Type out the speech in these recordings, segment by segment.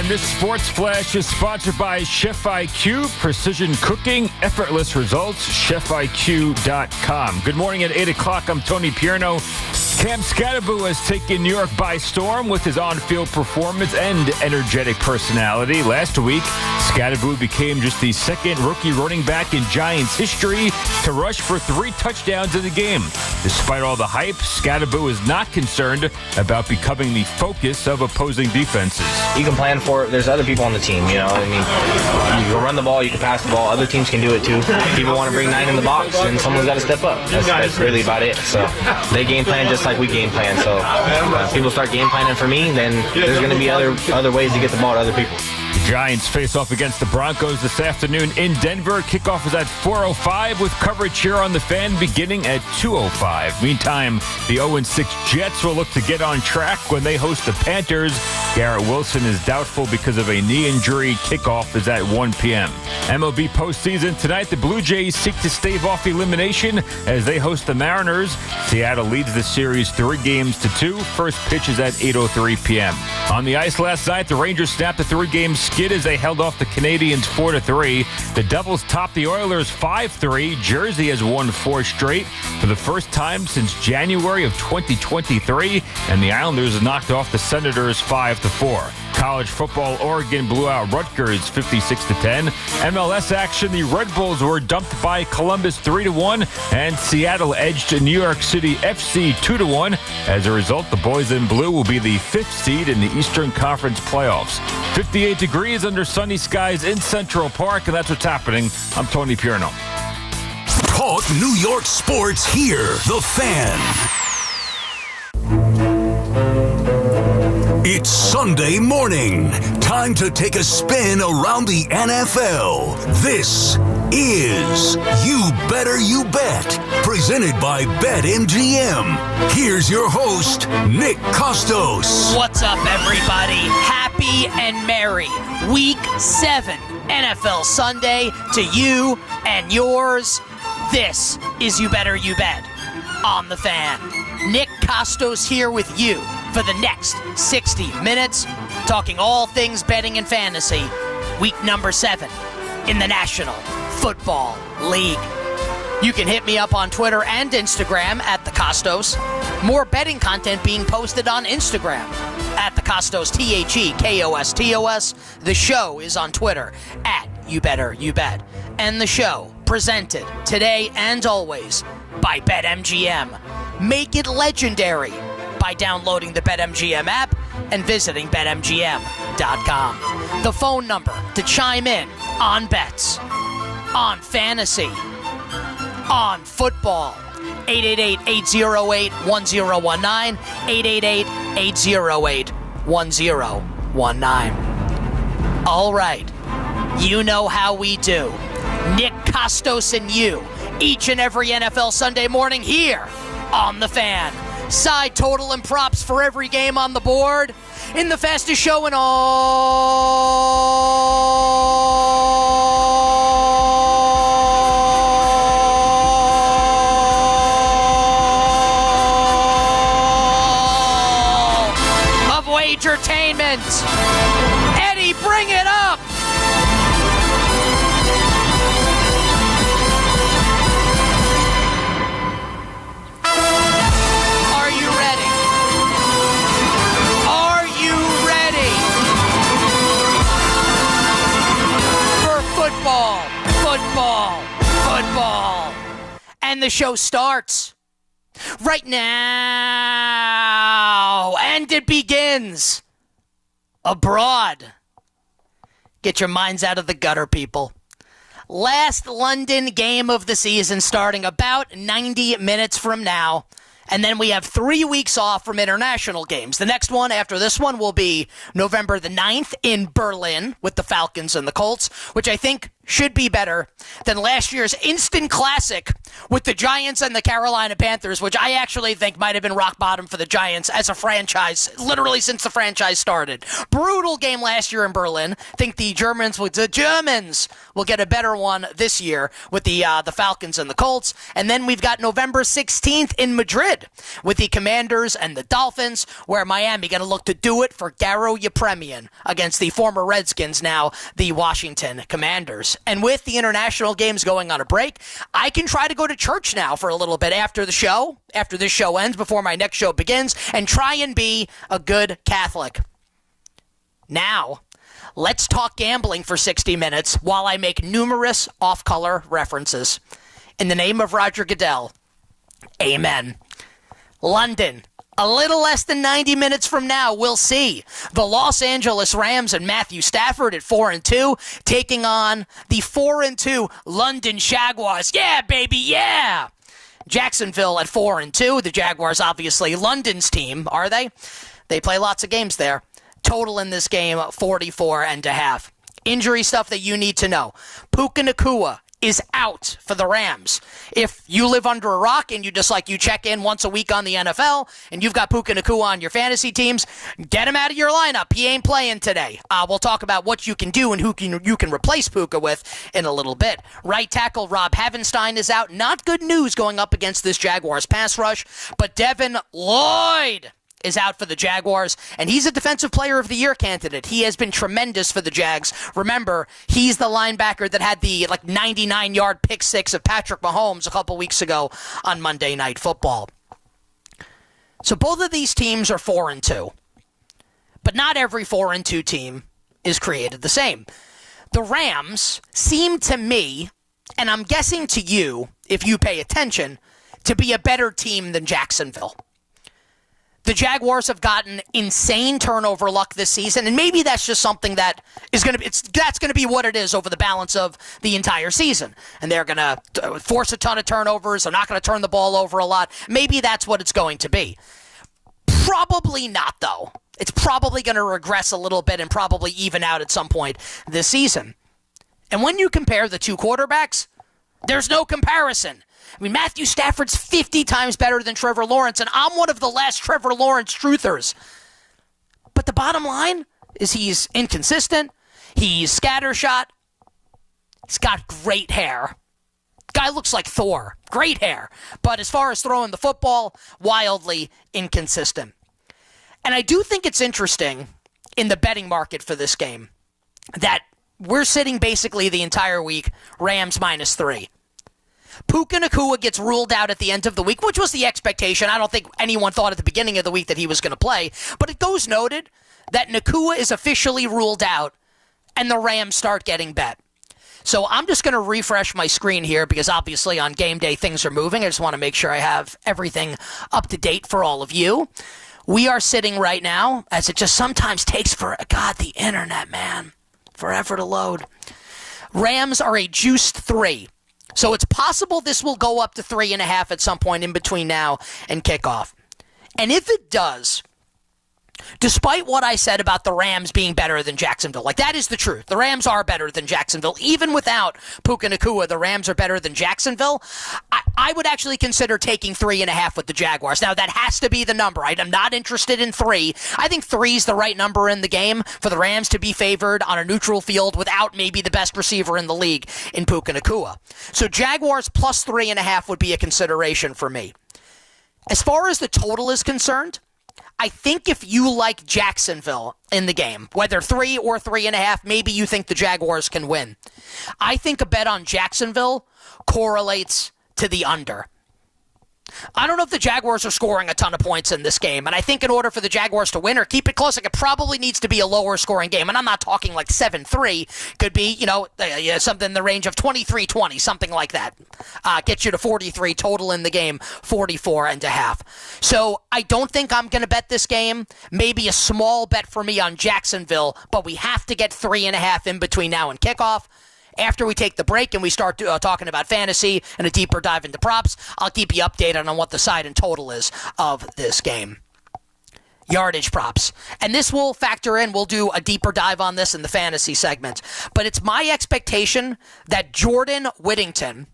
And this Sports Flash is sponsored by Chef IQ, precision cooking, effortless results, chefiq.com. Good morning at 8 o'clock. I'm Tony Pierno. Cam Scatterboo has taken New York by storm with his on-field performance and energetic personality. Last week, Scatterboo became just the second rookie running back in Giants history to rush for 3 touchdowns in the game. Despite all the hype, Scatterboo is not concerned about becoming the focus of opposing defenses. You can plan for it. There's other people on the team, you know. I mean, you can run the ball, you can pass the ball. Other teams can do it too. People want to bring 9 in the box, and someone's got to step up. That's really about it. So they game plan just like we game plan. So if people start game planning for me, then there's going to be other ways to get the ball to other people. The Giants face off against the Broncos this afternoon in Denver. Kickoff is at 4:05 with coverage here on the Fan beginning at 2:05. Meantime, the 0-6 Jets will look to get on track when they host the Panthers. Garrett Wilson is doubtful because of a knee injury. Kickoff is at 1 p.m. MLB postseason tonight. The Blue Jays seek to stave off elimination as they host the Mariners. Seattle leads the series 3-2. First pitch is at 8:03 p.m. On the ice last night, the Rangers snapped a 3-game skid as they held off the Canadiens 4-3. The Devils topped the Oilers 5-3. Jersey has won 4 straight for the first time since January of 2023, and the Islanders knocked off the Senators 5-4. College football, Oregon blew out Rutgers 56-10. MLS action, the Red Bulls were dumped by Columbus 3-1, and Seattle edged New York City FC 2-1. As a result, the boys in blue will be the 5th seed in the Eastern Conference playoffs. 58 degrees under sunny skies in Central Park, and that's what's happening. I'm Tony Pierno. Talk New York sports here. The Fan. It's Sunday morning. Time to take a spin around the NFL. This is You Better You Bet, presented by BetMGM. Here's your host, Nick Kostos. What's up, everybody? Happy and merry Week 7 NFL Sunday to you and yours. This is You Better You Bet on the Fan. Nick Kostos here with you for the next 60 minutes, talking all things betting and fantasy. Week number 7 in the National Football League. You can hit me up on Twitter and Instagram at the Kostos. More betting content being posted on Instagram at the Kostos, TheKostos. The show is on Twitter at You Better You Bet. And the show presented today and always by BetMGM. Make it legendary by downloading the BetMGM app and visiting BetMGM.com. The phone number to chime in on bets, on fantasy, on football, 888-808-1019, 888-808-1019. All right, you know how we do. Nick Kostos and you, each and every NFL Sunday morning here on The Fan. Side total and props for every game on the board in the fastest show in all of Wagertainment. Eddie, bring it up! Football. And the show starts right now. And it begins abroad. Get your minds out of the gutter, people. Last London game of the season starting about 90 minutes from now. And then we have 3 weeks off from international games. The next one after this one will be November the 9th in Berlin with the Falcons and the Colts, which I think should be better than last year's instant classic with the Giants and the Carolina Panthers, which I actually think might have been rock bottom for the Giants as a franchise, literally since the franchise started. Brutal game last year in Berlin. Think the Germans will get a better one this year with the Falcons and the Colts. And then we've got November 16th in Madrid with the Commanders and the Dolphins, where Miami going to look to do it for Garo Yepremian against the former Redskins, now the Washington Commanders. And with the international games going on a break, I can try to go to church now for a little bit after this show ends, before my next show begins, and try and be a good Catholic. Now, let's talk gambling for 60 minutes while I make numerous off-color references. In the name of Roger Goodell, amen. London. A little less than 90 minutes from now, we'll see the Los Angeles Rams and Matthew Stafford at 4-2, taking on the 4-2 London Jaguars. Yeah, baby, yeah! Jacksonville at 4-2. The Jaguars, obviously, London's team, are they? They play lots of games there. Total in this game, 44.5. Injury stuff that you need to know. Puka Nacua is out for the Rams. If you live under a rock and you check in once a week on the NFL and you've got Puka Nacua on your fantasy teams, get him out of your lineup. He ain't playing today. We'll talk about what you can do and who you can replace Puka with in a little bit. Right tackle Rob Havenstein is out. Not good news going up against this Jaguars pass rush, but Devin Lloyd is out for the Jaguars, and he's a Defensive Player of the Year candidate. He has been tremendous for the Jags. Remember, he's the linebacker that had the 99-yard pick six of Patrick Mahomes a couple weeks ago on Monday Night Football. So both of these teams are 4-2, but not every 4-2 team is created the same. The Rams seem to me, and I'm guessing to you, if you pay attention, to be a better team than Jacksonville. The Jaguars have gotten insane turnover luck this season, and maybe that's just something that is going to be what it is over the balance of the entire season. And they're going to force a ton of turnovers. They're not going to turn the ball over a lot. Maybe that's what it's going to be. Probably not, though. It's probably going to regress a little bit and probably even out at some point this season. And when you compare the two quarterbacks, there's no comparison. I mean, Matthew Stafford's 50 times better than Trevor Lawrence, and I'm one of the last Trevor Lawrence truthers. But the bottom line is he's inconsistent. He's scattershot. He's got great hair. Guy looks like Thor. Great hair. But as far as throwing the football, wildly inconsistent. And I do think it's interesting in the betting market for this game that we're sitting basically the entire week Rams -3. Puka Nacua gets ruled out at the end of the week, which was the expectation. I don't think anyone thought at the beginning of the week that he was going to play. But it goes noted that Nacua is officially ruled out and the Rams start getting bet. So I'm just going to refresh my screen here because obviously on game day things are moving. I just want to make sure I have everything up to date for all of you. We are sitting right now, as it just sometimes takes the internet, man, forever to load. Rams are a juiced 3. So it's possible this will go up to 3.5 at some point in between now and kickoff. And if it does, despite what I said about the Rams being better than Jacksonville, that is the truth. The Rams are better than Jacksonville. Even without Puka Nacua, the Rams are better than Jacksonville. I would actually consider taking 3.5 with the Jaguars. Now, that has to be the number. I'm not interested in 3. I think 3 is the right number in the game for the Rams to be favored on a neutral field without maybe the best receiver in the league in Puka Nacua. So Jaguars plus 3.5 would be a consideration for me. As far as the total is concerned, I think if you like Jacksonville in the game, whether 3 or 3.5, maybe you think the Jaguars can win. I think a bet on Jacksonville correlates to the under. I don't know if the Jaguars are scoring a ton of points in this game, and I think in order for the Jaguars to win or keep it close, it probably needs to be a lower scoring game, and I'm not talking 7-3. Could be, something in the range of 23-20, something like that. Get you to 43 total in the game, 44.5. So I don't think I'm going to bet this game. Maybe a small bet for me on Jacksonville, but we have to get 3.5 in between now and kickoff. After we take the break and we start talking about fantasy and a deeper dive into props, I'll keep you updated on what the side and total is of this game. yardage props. And this will factor in, we'll do a deeper dive on this in the fantasy segment. But it's my expectation that Jordan Whittington,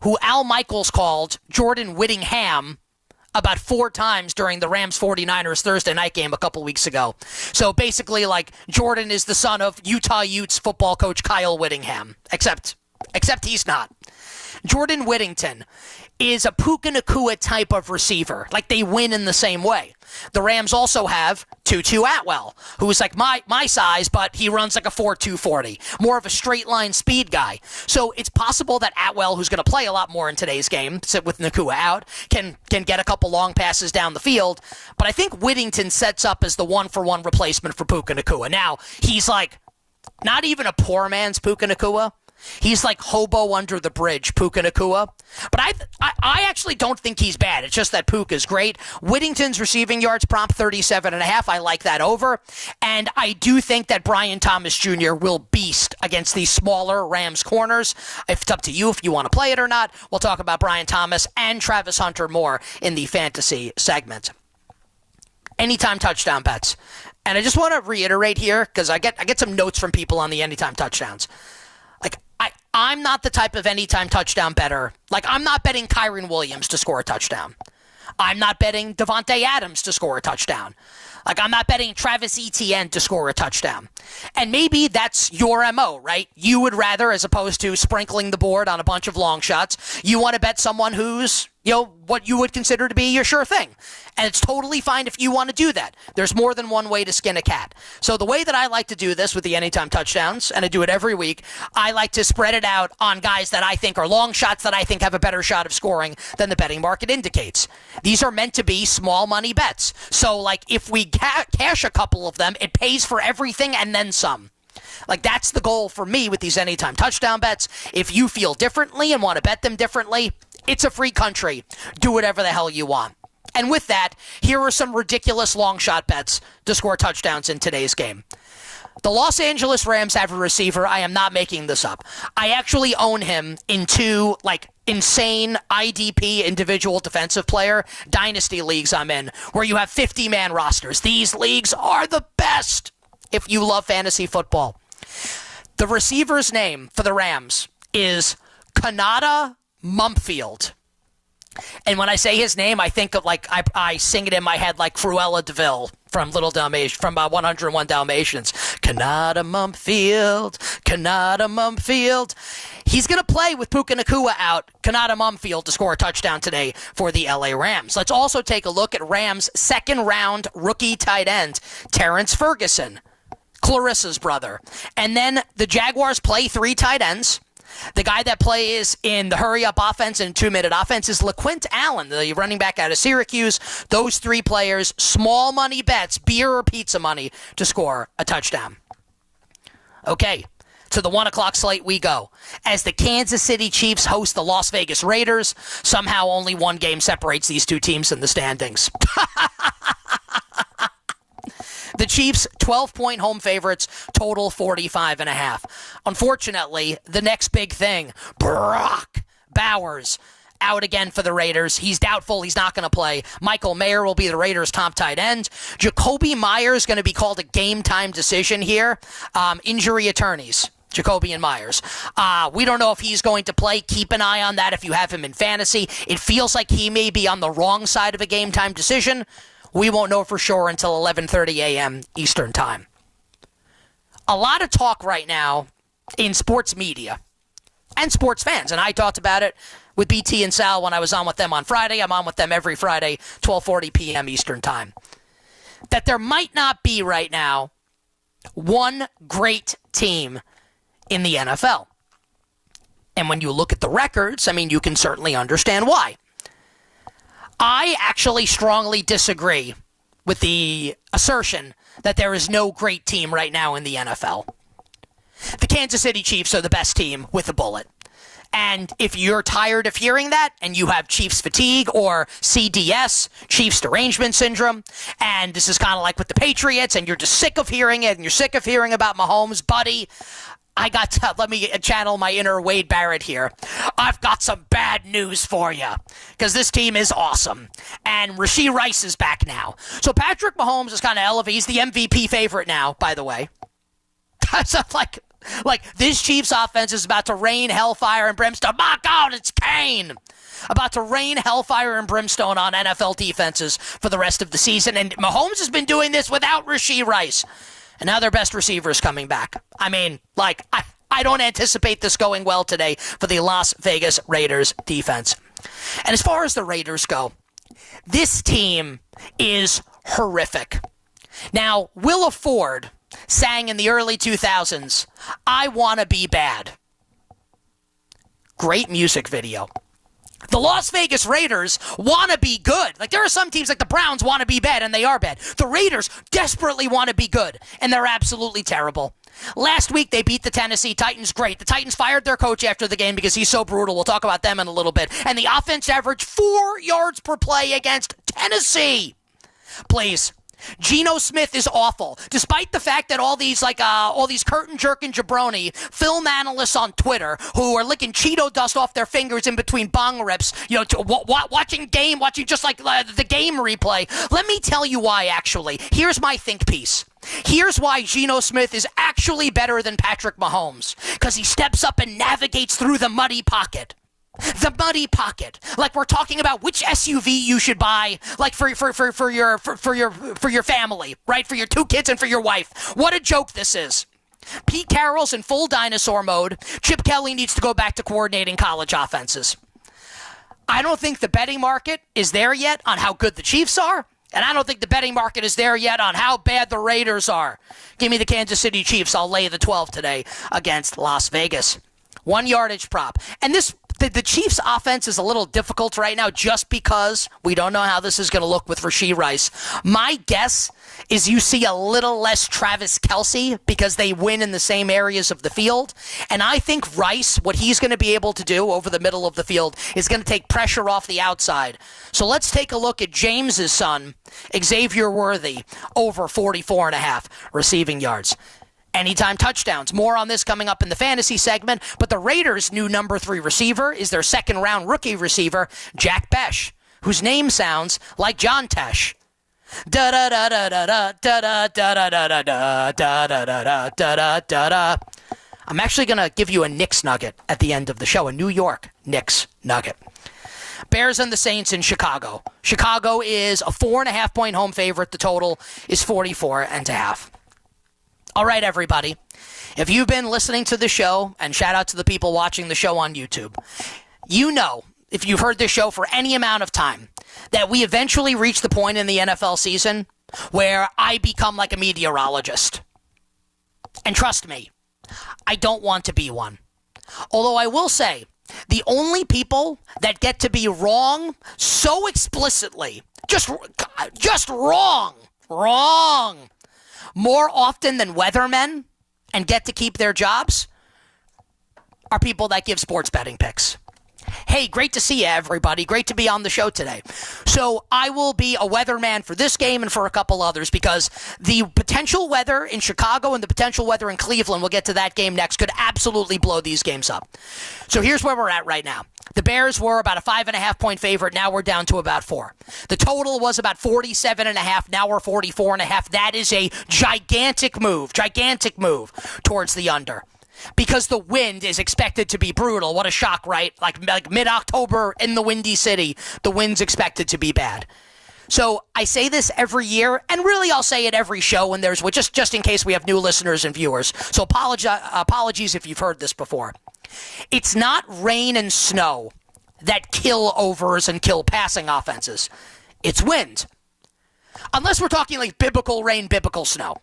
who Al Michaels called Jordan Whittingham about 4 times during the Rams-49ers Thursday night game a couple weeks ago. So basically, like, Jordan is the son of Utah Utes football coach Kyle Whittingham, except he's not. Jordan Whittington is a Puka Nacua type of receiver. Like, they win in the same way. The Rams also have Tutu Atwell, who is like my size, but he runs like a 4.2 40. More of a straight line speed guy. So it's possible that Atwell, who's going to play a lot more in today's game, with Nacua out, can get a couple long passes down the field. But I think Whittington sets up as the one-for-one replacement for Puka Nacua. Now, he's like not even a poor man's Puka Nacua. He's like hobo under the bridge, Puka Nacua. But I actually don't think he's bad. It's just that Puka's great. Whittington's receiving yards prompt 37.5. I like that over. And I do think that Brian Thomas Jr. will beast against these smaller Rams corners. If it's up to you if you want to play it or not. We'll talk about Brian Thomas and Travis Hunter more in the fantasy segment. Anytime touchdown bets. And I just want to reiterate here, because I get some notes from people on the anytime touchdowns. Like, I'm not the type of anytime touchdown bettor. Like, I'm not betting Kyron Williams to score a touchdown. I'm not betting Devontae Adams to score a touchdown. Like, I'm not betting Travis Etienne to score a touchdown. And maybe that's your MO, right? You would rather, as opposed to sprinkling the board on a bunch of long shots, you want to bet someone who's, what you would consider to be your sure thing. And it's totally fine if you want to do that. There's more than one way to skin a cat. So the way that I like to do this with the anytime touchdowns, and I do it every week, I like to spread it out on guys that I think are long shots that I think have a better shot of scoring than the betting market indicates. These are meant to be small money bets. So, like, if we cash a couple of them, it pays for everything and then some. Like, that's the goal for me with these anytime touchdown bets. If you feel differently and want to bet them differently, it's a free country. Do whatever the hell you want. And with that, here are some ridiculous long shot bets to score touchdowns in today's game. The Los Angeles Rams have a receiver. I am not making this up. I actually own him in 2, insane IDP, individual defensive player, dynasty leagues I'm in, where you have 50-man rosters. These leagues are the best if you love fantasy football. The receiver's name for the Rams is Kanata Mumfield. And when I say his name, I think of I sing it in my head like Cruella DeVille from 101 Dalmatians. Kanata Mumfield, Kanata Mumfield. He's going to play with Puka Nacua out, Kanata Mumfield to score a touchdown today for the LA Rams. Let's also take a look at Rams' second-round rookie tight end, Terrence Ferguson, Clarissa's brother. And then the Jaguars play 3 tight ends. The guy that plays in the hurry-up offense and 2-minute offense is LaQuint Allen, the running back out of Syracuse. Those 3 players, small money bets, beer or pizza money, to score a touchdown. Okay, to the 1 o'clock slate we go. As the Kansas City Chiefs host the Las Vegas Raiders, somehow only one game separates these 2 teams in the standings. The Chiefs, 12-point home favorites, total 45.5. Unfortunately, the next big thing, Brock Bowers, out again for the Raiders. He's doubtful. He's not going to play. Michael Mayer will be the Raiders' top tight end. Jacoby Myers going to be called a game-time decision here. Injury attorneys. Jacoby and Myers. We don't know if he's going to play. Keep an eye on that if you have him in fantasy. It feels like he may be on the wrong side of a game-time decision. We won't know for sure until 11:30 a.m. Eastern Time. A lot of talk right now in sports media and sports fans, and I talked about it with BT and Sal when I was on with them on Friday. I'm on with them every Friday, 12:40 p.m. Eastern Time. That there might not be right now one great team in the NFL. And when you look at the records, I mean, you can certainly understand why. I actually strongly disagree with the assertion that there is no great team right now in the NFL. The Kansas City Chiefs are the best team with a bullet. And if you're tired of hearing that and you have Chiefs fatigue or CDS, Chiefs derangement syndrome, and this is kind of like with the Patriots and you're just sick of hearing it and you're sick of hearing about Mahomes, buddy, let me channel my inner Wade Barrett here. I've got some bad news for you because this team is awesome. And Rashee Rice is back now. So Patrick Mahomes is kind of elevated. He's the MVP favorite now, by the way. So like this Chiefs offense is about to rain hellfire and brimstone. My God, it's Kane. About to rain hellfire and brimstone on NFL defenses for the rest of the season. And Mahomes has been doing this without Rashee Rice. And now their best receiver is coming back. I mean, I don't anticipate this going well today for the Las Vegas Raiders defense. And as far as the Raiders go, this team is horrific. Now, Willa Ford sang in the early 2000s, "I Wanna Be Bad." Great music video. The Las Vegas Raiders want to be good. Like, there are some teams like the Browns want to be bad, and they are bad. The Raiders desperately want to be good, and they're absolutely terrible. Last week, they beat the Tennessee Titans. Great. The Titans fired their coach after the game because he's so brutal. We'll talk about them in a little bit. And the offense averaged 4 yards per play against Tennessee. Please. Geno Smith is awful, despite the fact that all these curtain jerking jabroni film analysts on Twitter who are licking Cheeto dust off their fingers in between bong rips, watching just like the game replay. Let me tell you why. Actually, here's my think piece. Here's why Geno Smith is actually better than Patrick Mahomes, because he steps up and navigates through the muddy pocket. The muddy pocket, like we're talking about which SUV you should buy, like for your family, right? For your 2 kids and for your wife. What a joke this is. Pete Carroll's in full dinosaur mode. Chip Kelly needs to go back to coordinating college offenses. I don't think the betting market is there yet on how good the Chiefs are, and I don't think the betting market is there yet on how bad the Raiders are. Give me the Kansas City Chiefs. I'll lay the 12 today against Las Vegas. 1 yardage prop, and The Chiefs' offense is a little difficult right now just because we don't know how this is going to look with Rashee Rice. My guess is you see a little less Travis Kelce because they win in the same areas of the field. And I think Rice, what he's going to be able to do over the middle of the field is going to take pressure off the outside. So let's take a look at James's son, Xavier Worthy, over 44.5 receiving yards. Anytime touchdowns. More on this coming up in the fantasy segment. But the Raiders' new number 3 receiver is their second-round rookie receiver, Jack Besh, whose name sounds like John Tesh. Da da da da da da da da da da da da da da da da da. I'm actually gonna give you a Knicks nugget at the end of the show, a New York Knicks nugget. Bears and the Saints in Chicago. Chicago is a 4.5-point home favorite. The total is 44.5. All right, everybody. If you've been listening to the show, and shout out to the people watching the show on YouTube, you know, if you've heard this show for any amount of time, that we eventually reach the point in the NFL season where I become like a meteorologist. And trust me, I don't want to be one. Although I will say, the only people that get to be wrong so explicitly, just wrong, more often than weathermen and get to keep their jobs are people that give sports betting picks. Hey, great to see you, everybody. Great to be on the show today. So I will be a weatherman for this game and for a couple others because the potential weather in Chicago and the potential weather in Cleveland, we'll get to that game next, could absolutely blow these games up. So here's where we're at right now. The Bears were about a 5.5-point favorite. Now we're down to about 4. The total was about 47.5. Now we're 44.5. That is a gigantic move towards the under. Because the wind is expected to be brutal. What a shock, right? Like mid-October in the Windy City, the wind's expected to be bad. So I say this every year, and really I'll say it every show when there's, just in case we have new listeners and viewers. So apologies if you've heard this before. It's not rain and snow that kill overs and kill passing offenses. It's wind. Unless we're talking like biblical rain, biblical snow.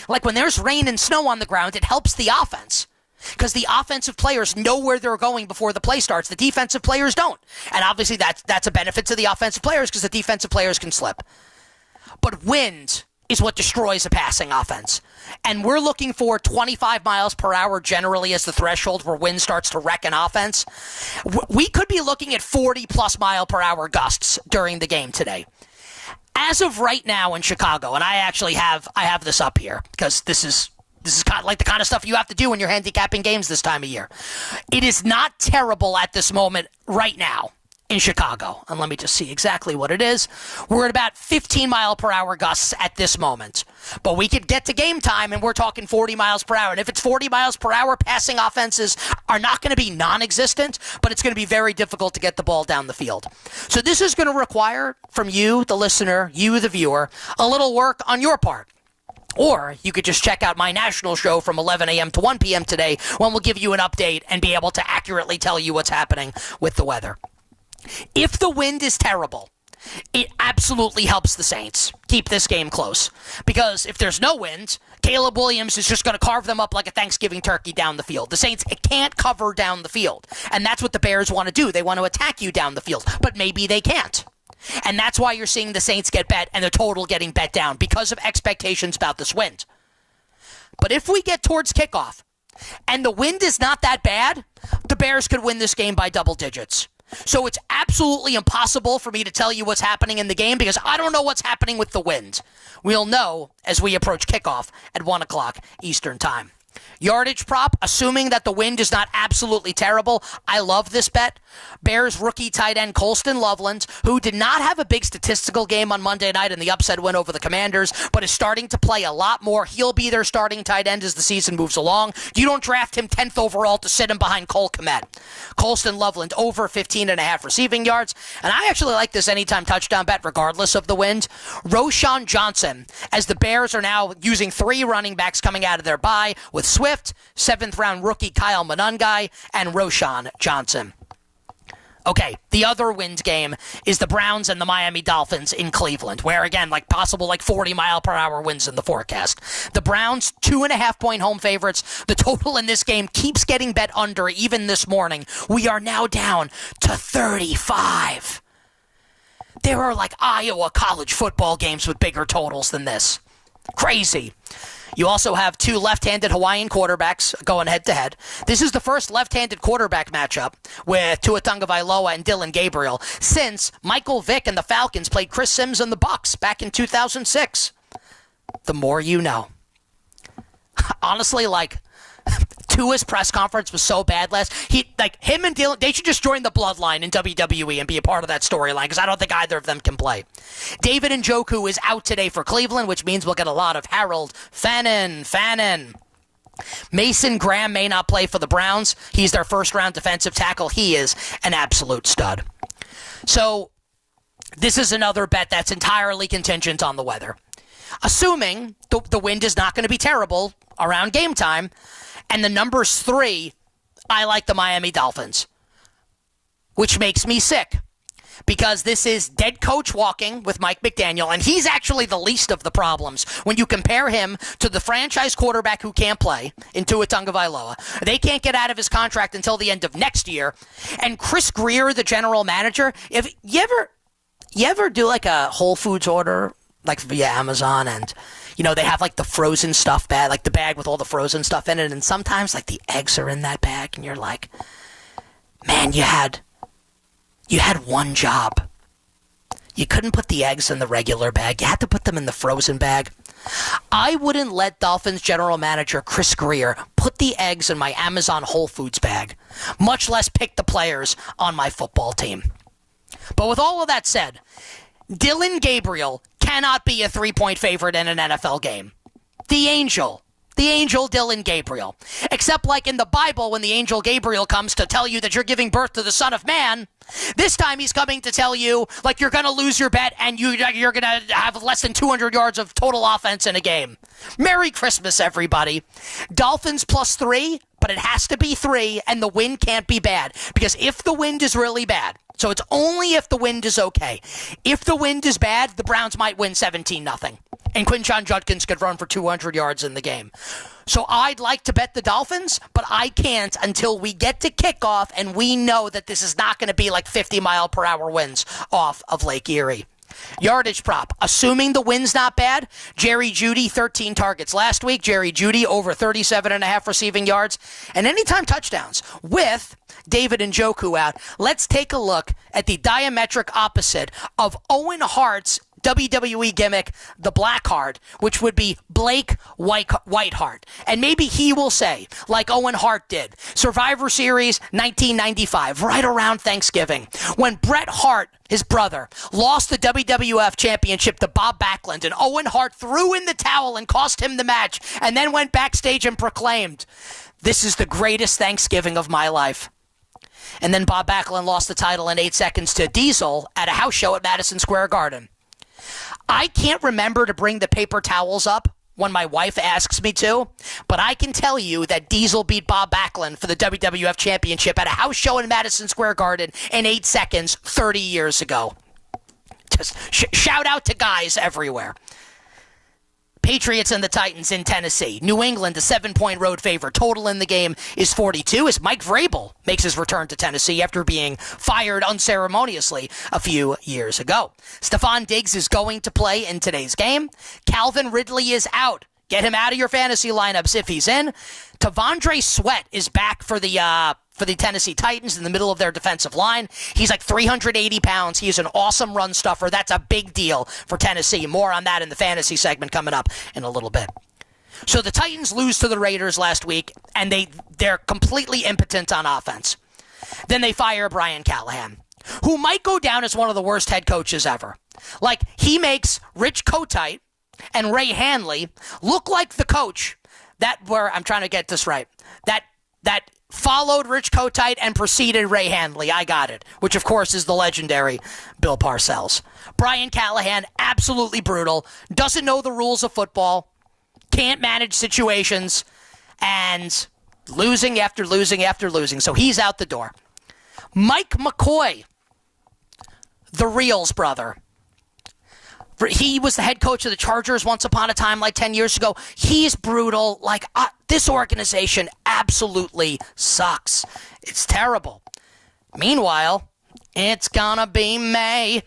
Like when there's rain and snow on the ground, it helps the offense. Because the offensive players know where they're going before the play starts. The defensive players don't. And obviously that's a benefit to the offensive players because the defensive players can slip. But wind is what destroys a passing offense. And we're looking for 25 miles per hour generally as the threshold where wind starts to wreck an offense. We could be looking at 40-plus mile per hour gusts during the game today. As of right now in Chicago, and I have this up here because this is This is kind of like the kind of stuff you have to do when you're handicapping games this time of year. It is not terrible at this moment right now in Chicago. And let me just see exactly what it is. We're at about 15-mile-per-hour gusts at this moment. But we could get to game time, and we're talking 40 miles per hour. And if it's 40 miles per hour, passing offenses are not going to be non-existent, but it's going to be very difficult to get the ball down the field. So this is going to require from you, the listener, you, the viewer, a little work on your part. Or you could just check out my national show from 11 a.m. to 1 p.m. today, when we'll give you an update and be able to accurately tell you what's happening with the weather. If the wind is terrible, it absolutely helps the Saints keep this game close. Because if there's no wind, Caleb Williams is just going to carve them up like a Thanksgiving turkey down the field. The Saints can't cover down the field. And that's what the Bears want to do. They want to attack you down the field. But maybe they can't. And that's why you're seeing the Saints get bet and the total getting bet down, because of expectations about this wind. But if we get towards kickoff and the wind is not that bad, the Bears could win this game by double digits. So it's absolutely impossible for me to tell you what's happening in the game, because I don't know what's happening with the wind. We'll know as we approach kickoff at 1 o'clock Eastern time. Yardage prop, assuming that the wind is not absolutely terrible. I love this bet. Bears rookie tight end Colston Loveland, who did not have a big statistical game on Monday night in the upset win over the Commanders, but is starting to play a lot more. He'll be their starting tight end as the season moves along. You don't draft him 10th overall to sit him behind Cole Kmet. Colston Loveland over 15.5 receiving yards. And I actually like this anytime touchdown bet regardless of the wind. Roschon Johnson, as the Bears are now using 3 running backs coming out of their bye with Swift, 7th-round rookie Kyle Monangai, and Roschon Johnson. Okay, the other wind game is the Browns and the Miami Dolphins in Cleveland, where, again, possible 40-mile-per-hour winds in the forecast. The Browns, 2.5-point home favorites. The total in this game keeps getting bet under, even this morning. We are now down to 35. There are Iowa college football games with bigger totals than this. Crazy. You also have 2 left-handed Hawaiian quarterbacks going head-to-head. This is the first left-handed quarterback matchup with Tua Tagovailoa and Dylan Gabriel since Michael Vick and the Falcons played Chris Sims and the Bucs back in 2006. The more you know. Honestly, Tua's press conference was so bad him and Dylan, they should just join the bloodline in WWE and be a part of that storyline, because I don't think either of them can play. David Njoku is out today for Cleveland, which means we'll get a lot of Harold Fannin. Mason Graham may not play for the Browns. He's their first-round defensive tackle. He is an absolute stud. So this is another bet that's entirely contingent on the weather. Assuming the wind is not going to be terrible around game time, and the number's 3, I like the Miami Dolphins, which makes me sick, because this is dead coach walking with Mike McDaniel, and he's actually the least of the problems when you compare him to the franchise quarterback who can't play in Tua Tagovailoa. They can't get out of his contract until the end of next year, and Chris Greer, the general manager. If you ever do a Whole Foods order via Amazon, and they have the frozen stuff bag, the bag with all the frozen stuff in it, and sometimes the eggs are in that bag, and you're like, man, you had one job. You couldn't put the eggs in the regular bag. You had to put them in the frozen bag. I wouldn't let Dolphins general manager Chris Greer put the eggs in my Amazon Whole Foods bag, much less pick the players on my football team. But with all of that said, Dylan Gabriel cannot be a 3-point favorite in an NFL game. The angel Dylan Gabriel. Except in the Bible, when the angel Gabriel comes to tell you that you're giving birth to the Son of Man, this time he's coming to tell you you're going to lose your bet and you're going to have less than 200 yards of total offense in a game. Merry Christmas, everybody. Dolphins +3, but it has to be 3, and the wind can't be bad, because if the wind is really bad, so it's only if the wind is okay. If the wind is bad, the Browns might win 17-0. And Quinshon Judkins could run for 200 yards in the game. So I'd like to bet the Dolphins, but I can't until we get to kickoff and we know that this is not going to be 50-mile-per-hour winds off of Lake Erie. Yardage prop, assuming the wind's not bad, Jerry Jeudy, 13 targets last week. Jerry Jeudy over 37.5 receiving yards. And anytime touchdowns with David Njoku out. Let's take a look at the diametric opposite of Owen Hart's WWE gimmick, the Blackheart, which would be Blake Whiteheart. And maybe he will say, like Owen Hart did, Survivor Series 1995, right around Thanksgiving, when Bret Hart, his brother, lost the WWF Championship to Bob Backlund, and Owen Hart threw in the towel and cost him the match, and then went backstage and proclaimed, "This is the greatest Thanksgiving of my life." And then Bob Backlund lost the title in 8 seconds to Diesel at a house show at Madison Square Garden. I can't remember to bring the paper towels up when my wife asks me to, but I can tell you that Diesel beat Bob Backlund for the WWF Championship at a house show in Madison Square Garden in 8 seconds 30 years ago. Just shout out to guys everywhere. Patriots and the Titans in Tennessee. New England, a 7-point road favorite. Total in the game is 42 as Mike Vrabel makes his return to Tennessee after being fired unceremoniously a few years ago. Stephon Diggs is going to play in today's game. Calvin Ridley is out. Get him out of your fantasy lineups if he's in. Tavondre Sweat is back for the Tennessee Titans in the middle of their defensive line. He's like 380 pounds. He is an awesome run stuffer. That's a big deal for Tennessee. More on that in the fantasy segment coming up in a little bit. So the Titans lose to the Raiders last week, and they're completely impotent on offense. Then they fire Brian Callahan, who might go down as one of the worst head coaches ever. Like, he makes Rich Kotite and Ray Handley look like the coach I'm trying to get this right, that followed Rich Kotite and preceded Ray Handley. I got it. Which, of course, is the legendary Bill Parcells. Brian Callahan, absolutely brutal. Doesn't know the rules of football. Can't manage situations. And losing after losing after losing. So he's out the door. Mike McCoy, the Reels brother. He was the head coach of the Chargers once upon a time, like 10 years ago. He's brutal. This organization absolutely sucks. It's terrible. Meanwhile, it's gonna be May.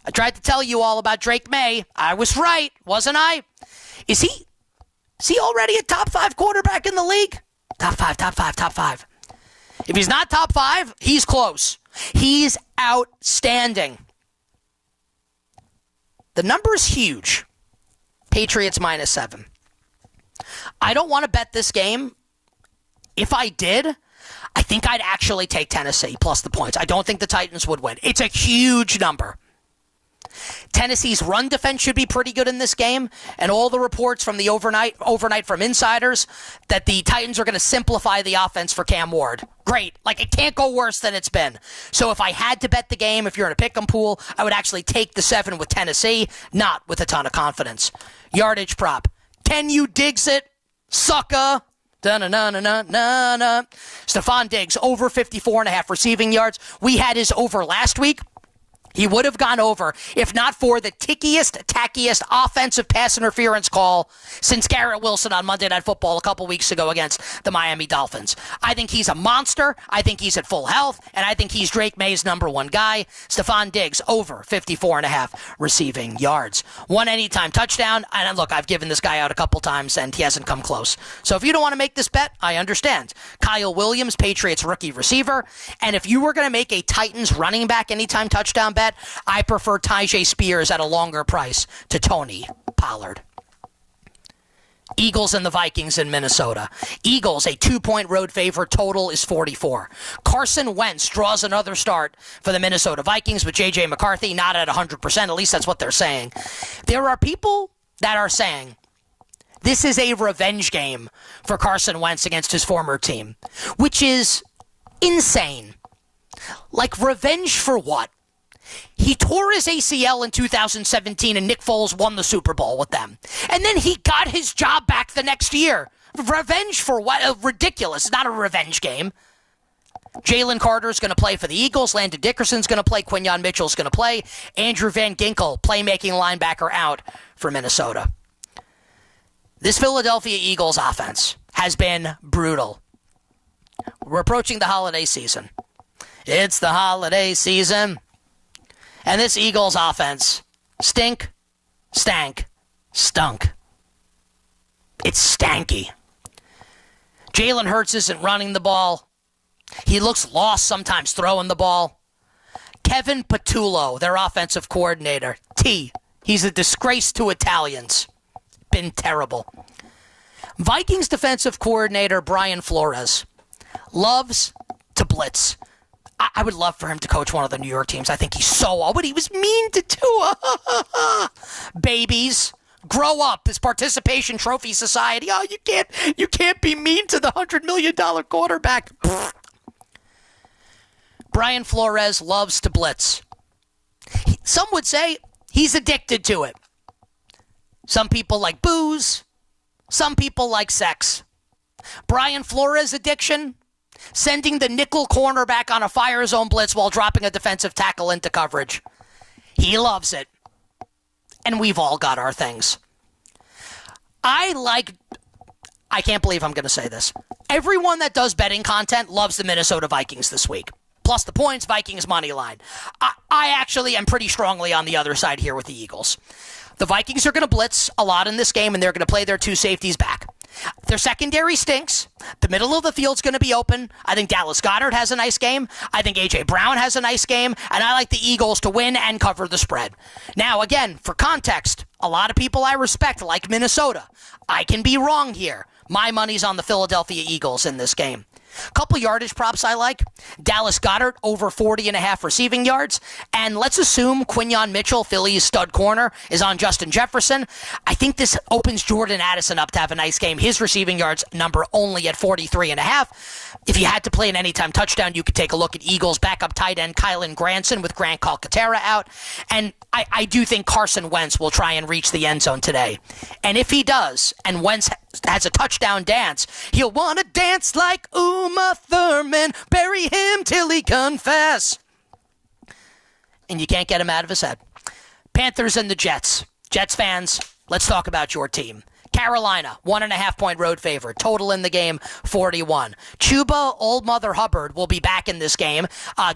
I tried to tell you all about Drake May. I was right, wasn't I? Is he already a top 5 quarterback in the league? Top five. If he's not top 5, he's close. He's outstanding. The number is huge. Patriots -7. I don't want to bet this game. If I did, I think I'd actually take Tennessee plus the points. I don't think the Titans would win. It's a huge number. Tennessee's run defense should be pretty good in this game, and all the reports from the overnight from insiders that the Titans are going to simplify the offense for Cam Ward. Great. It can't go worse than it's been. So if I had to bet the game, if you're in a pick'em pool, I would actually take the 7 with Tennessee, not with a ton of confidence. Yardage prop. Can you Diggs it, sucker? Da-na-na-na-na-na. Stephon Diggs, over 54.5 receiving yards. We had his over last week. He would have gone over if not for the tackiest offensive pass interference call since Garrett Wilson on Monday Night Football a couple weeks ago against the Miami Dolphins. I think he's a monster. I think he's at full health, and I think he's Drake May's number 1 guy. Stephon Diggs, over 54.5 receiving yards. 1 anytime touchdown, and look, I've given this guy out a couple times, and he hasn't come close. So if you don't want to make this bet, I understand. Kyle Williams, Patriots rookie receiver, and if you were going to make a Titans running back anytime touchdown bet, I prefer Tyjae Spears at a longer price to Tony Pollard. Eagles and the Vikings in Minnesota. Eagles, a 2-point road favorite. Total is 44. Carson Wentz draws another start for the Minnesota Vikings with J.J. McCarthy not at 100%. At least that's what they're saying. There are people that are saying this is a revenge game for Carson Wentz against his former team, which is insane. Revenge for what? He tore his ACL in 2017 and Nick Foles won the Super Bowl with them. And then he got his job back the next year. Revenge for what? Ridiculous. It's not a revenge game. Jalen Carter's going to play for the Eagles. Landon Dickerson's going to play. Quinyon Mitchell's going to play. Andrew Van Ginkel, playmaking linebacker, out for Minnesota. This Philadelphia Eagles offense has been brutal. We're approaching the holiday season. It's the holiday season. And this Eagles offense, stunk. It's stanky. Jalen Hurts isn't running the ball. He looks lost sometimes throwing the ball. Kevin Patullo, their offensive coordinator, He's a disgrace to Italians. Been terrible. Vikings defensive coordinator Brian Flores loves to blitz. I would love for him to coach one of the New York teams. I think he's so old, but he was mean to Tua. Babies, grow up. This participation trophy society. Oh, you can't be mean to the $100 million quarterback. Brian Flores loves to blitz. Some would say he's addicted to it. Some people like booze. Some people like sex. Brian Flores' addiction? Sending the nickel cornerback on a fire zone blitz while dropping a defensive tackle into coverage. He loves it. And we've all got our things. I can't believe I'm going to say this. Everyone that does betting content loves the Minnesota Vikings this week. Plus the points, Vikings money line. I actually am pretty strongly on the other side here with the Eagles. The Vikings are going to blitz a lot in this game, and they're going to play their two safeties back. Their secondary stinks. The middle of the field's going to be open. I think Dallas Goedert has a nice game. I think A.J. Brown has a nice game. And I like the Eagles to win and cover the spread. Now, again, for context, a lot of people I respect like Minnesota. I can be wrong here. My money's on the Philadelphia Eagles in this game. Couple yardage props I like. Dallas Goedert over 40.5 receiving yards. And let's assume Quinyon Mitchell, Philly's stud corner, is on Justin Jefferson. I think this opens Jordan Addison up to have a nice game. His receiving yards number only at 43.5. If you had to play an anytime touchdown, you could take a look at Eagles backup tight end Kylan Granson with Grant Calcaterra out. And I do think Carson Wentz will try and reach the end zone today. And if he does, and Wentz has a touchdown dance, he'll want to dance like Uma Thurman, bury him till he confess. And you can't get him out of his head. Panthers and the Jets. Jets fans, let's talk about your team. Carolina, 1.5-point road favorite. Total in the game, 41. Chuba, Old Mother Hubbard, will be back in this game.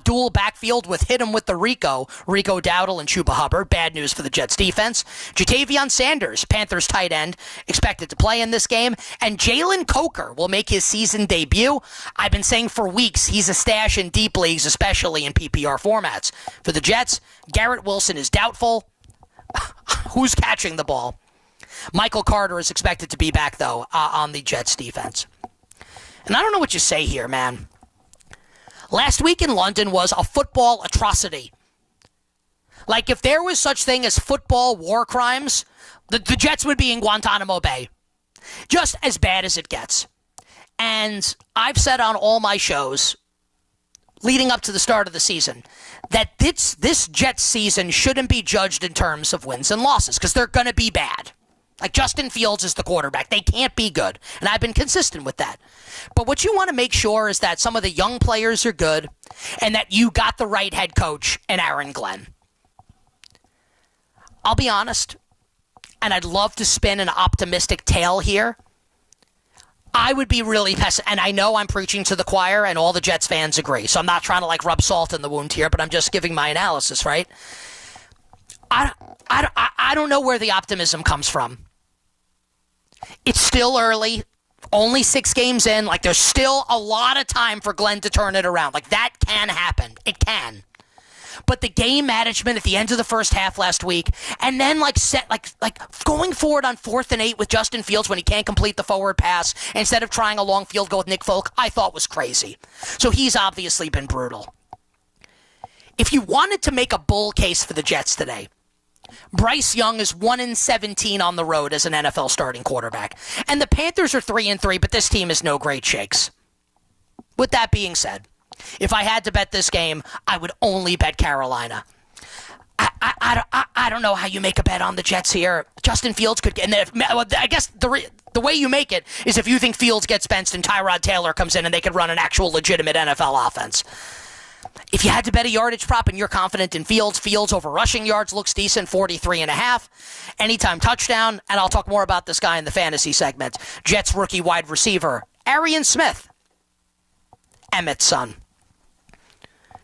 Dual backfield with hit him with the Rico Dowdle and Chuba Hubbard. Bad news for the Jets defense. Jatavion Sanders, Panthers tight end, expected to play in this game. And Jalen Coker will make his season debut. I've been saying for weeks he's a stash in deep leagues, especially in PPR formats. For the Jets, Garrett Wilson is doubtful. Who's catching the ball? Michael Carter is expected to be back, though, on the Jets defense. And I don't know what you say here, man. Last week in London was a football atrocity. Like, if there was such thing as football war crimes, the Jets would be in Guantanamo Bay. Just as bad as it gets. And I've said on all my shows, leading up to the start of the season, that this Jets season shouldn't be judged in terms of wins and losses, because they're going to be bad. Like, Justin Fields is the quarterback. They can't be good. And I've been consistent with that. But what you want to make sure is that some of the young players are good and that you got the right head coach in Aaron Glenn. I'll be honest, and I'd love to spin an optimistic tale here. I would be really pessimistic, and I know I'm preaching to the choir, and all the Jets fans agree. So I'm not trying to, like, rub salt in the wound here, but I'm just giving my analysis, right? I don't know where the optimism comes from. It's still early, only 6 games in. Like, there's still a lot of time for Glenn to turn it around. Like, that can happen. It can. But the game management at the end of the first half last week, and then like going forward on 4th and 8 with Justin Fields when he can't complete the forward pass instead of trying a long field goal with Nick Folk, I thought was crazy. So he's obviously been brutal. If you wanted to make a bull case for the Jets today, Bryce Young is 1-17 on the road as an NFL starting quarterback. And the Panthers are 3-3, but this team is no great shakes. With that being said, if I had to bet this game, I would only bet Carolina. I don't know how you make a bet on the Jets here. Justin Fields could get, and I guess the way you make it is if you think Fields gets benched and Tyrod Taylor comes in and they could run an actual legitimate NFL offense. If you had to bet a yardage prop and you're confident in Fields over rushing yards looks decent, 43.5. Anytime touchdown, and I'll talk more about this guy in the fantasy segment. Jets rookie wide receiver, Arian Smith, Emmett's son.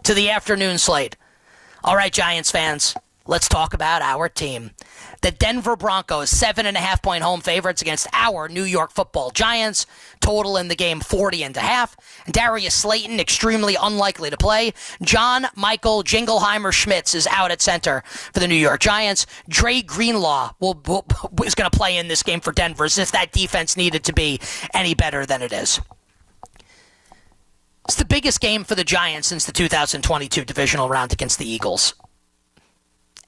To the afternoon slate. All right, Giants fans, let's talk about our team. The Denver Broncos, 7.5-point home favorites against our New York Football Giants. Total in the game, 40.5. Darius Slayton, extremely unlikely to play. John Michael Jingleheimer Schmitz is out at center for the New York Giants. Dre Greenlaw is going to play in this game for Denver as if that defense needed to be any better than it is. It's the biggest game for the Giants since the 2022 divisional round against the Eagles.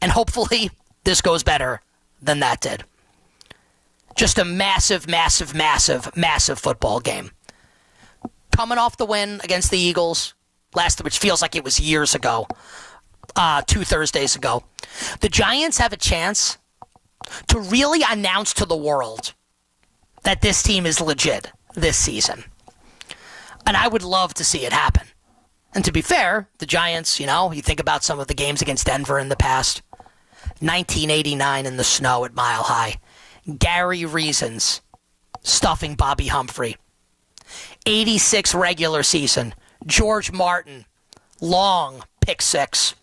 And hopefully this goes better than that did. Just a massive, massive, massive, massive football game. Coming off the win against the Eagles, which feels like it was years ago, 2 Thursdays ago. The Giants have a chance to really announce to the world that this team is legit this season. And I would love to see it happen. And to be fair, the Giants, you think about some of the games against Denver in the past. 1989 in the snow at Mile High. Gary Reasons stuffing Bobby Humphrey. 86 regular season. George Martin, long pick six.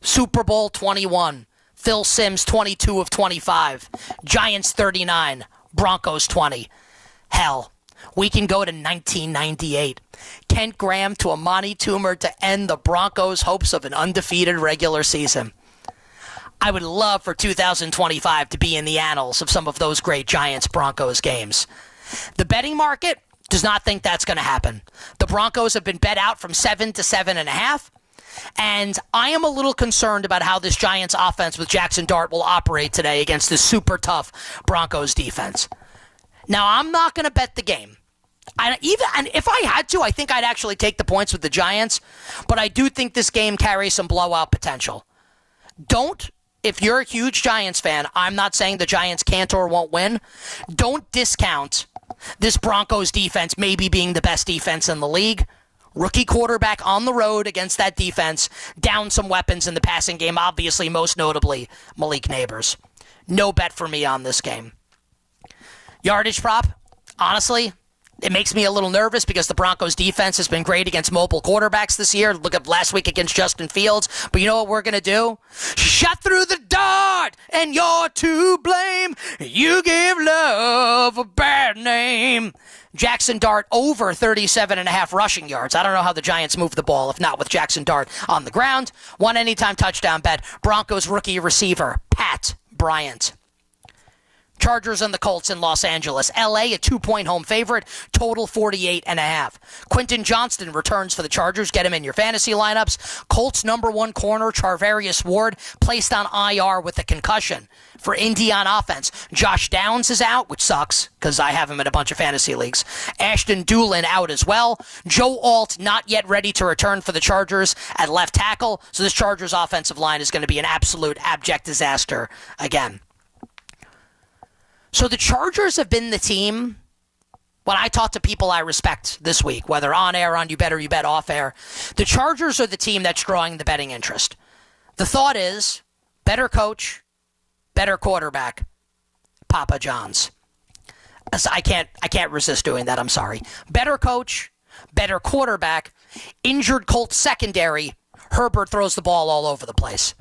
Super Bowl 21. Phil Simms, 22 of 25. Giants 39. Broncos 20. Hell, we can go to 1998. Kent Graham to Amani Toomer to end the Broncos' hopes of an undefeated regular season. I would love for 2025 to be in the annals of some of those great Giants-Broncos games. The betting market does not think that's going to happen. The Broncos have been bet out from 7 to 7.5, and I am a little concerned about how this Giants offense with Jackson Dart will operate today against this super tough Broncos defense. Now, I'm not going to bet the game. And if I had to, I think I'd actually take the points with the Giants, but I do think this game carries some blowout potential. If you're a huge Giants fan, I'm not saying the Giants can't or won't win. Don't discount this Broncos defense maybe being the best defense in the league. Rookie quarterback on the road against that defense, down some weapons in the passing game, obviously most notably Malik Neighbors. No bet for me on this game. Yardage prop, honestly, it makes me a little nervous because the Broncos defense has been great against mobile quarterbacks this year. Look at last week against Justin Fields. But you know what we're going to do? Shot through the dart, and you're to blame. You give love a bad name. Jackson Dart over 37.5 rushing yards. I don't know how the Giants move the ball, if not with Jackson Dart on the ground. One anytime touchdown bet. Broncos rookie receiver, Pat Bryant. Chargers and the Colts in Los Angeles. LA, a 2-point home favorite, total 48.5. Quentin Johnston returns for the Chargers. Get him in your fantasy lineups. Colts #1 corner, Charvarius Ward, placed on IR with a concussion. For Indy on offense, Josh Downs is out, which sucks because I have him in a bunch of fantasy leagues. Ashton Doolin out as well. Joe Alt not yet ready to return for the Chargers at left tackle. So this Chargers offensive line is going to be an absolute abject disaster again. So the Chargers have been the team, when I talk to people I respect this week, whether on air, on You Bet or You Bet off air, the Chargers are the team that's drawing the betting interest. The thought is, better coach, better quarterback, Papa John's. I can't resist doing that, I'm sorry. Better coach, better quarterback, injured Colts secondary, Herbert throws the ball all over the place.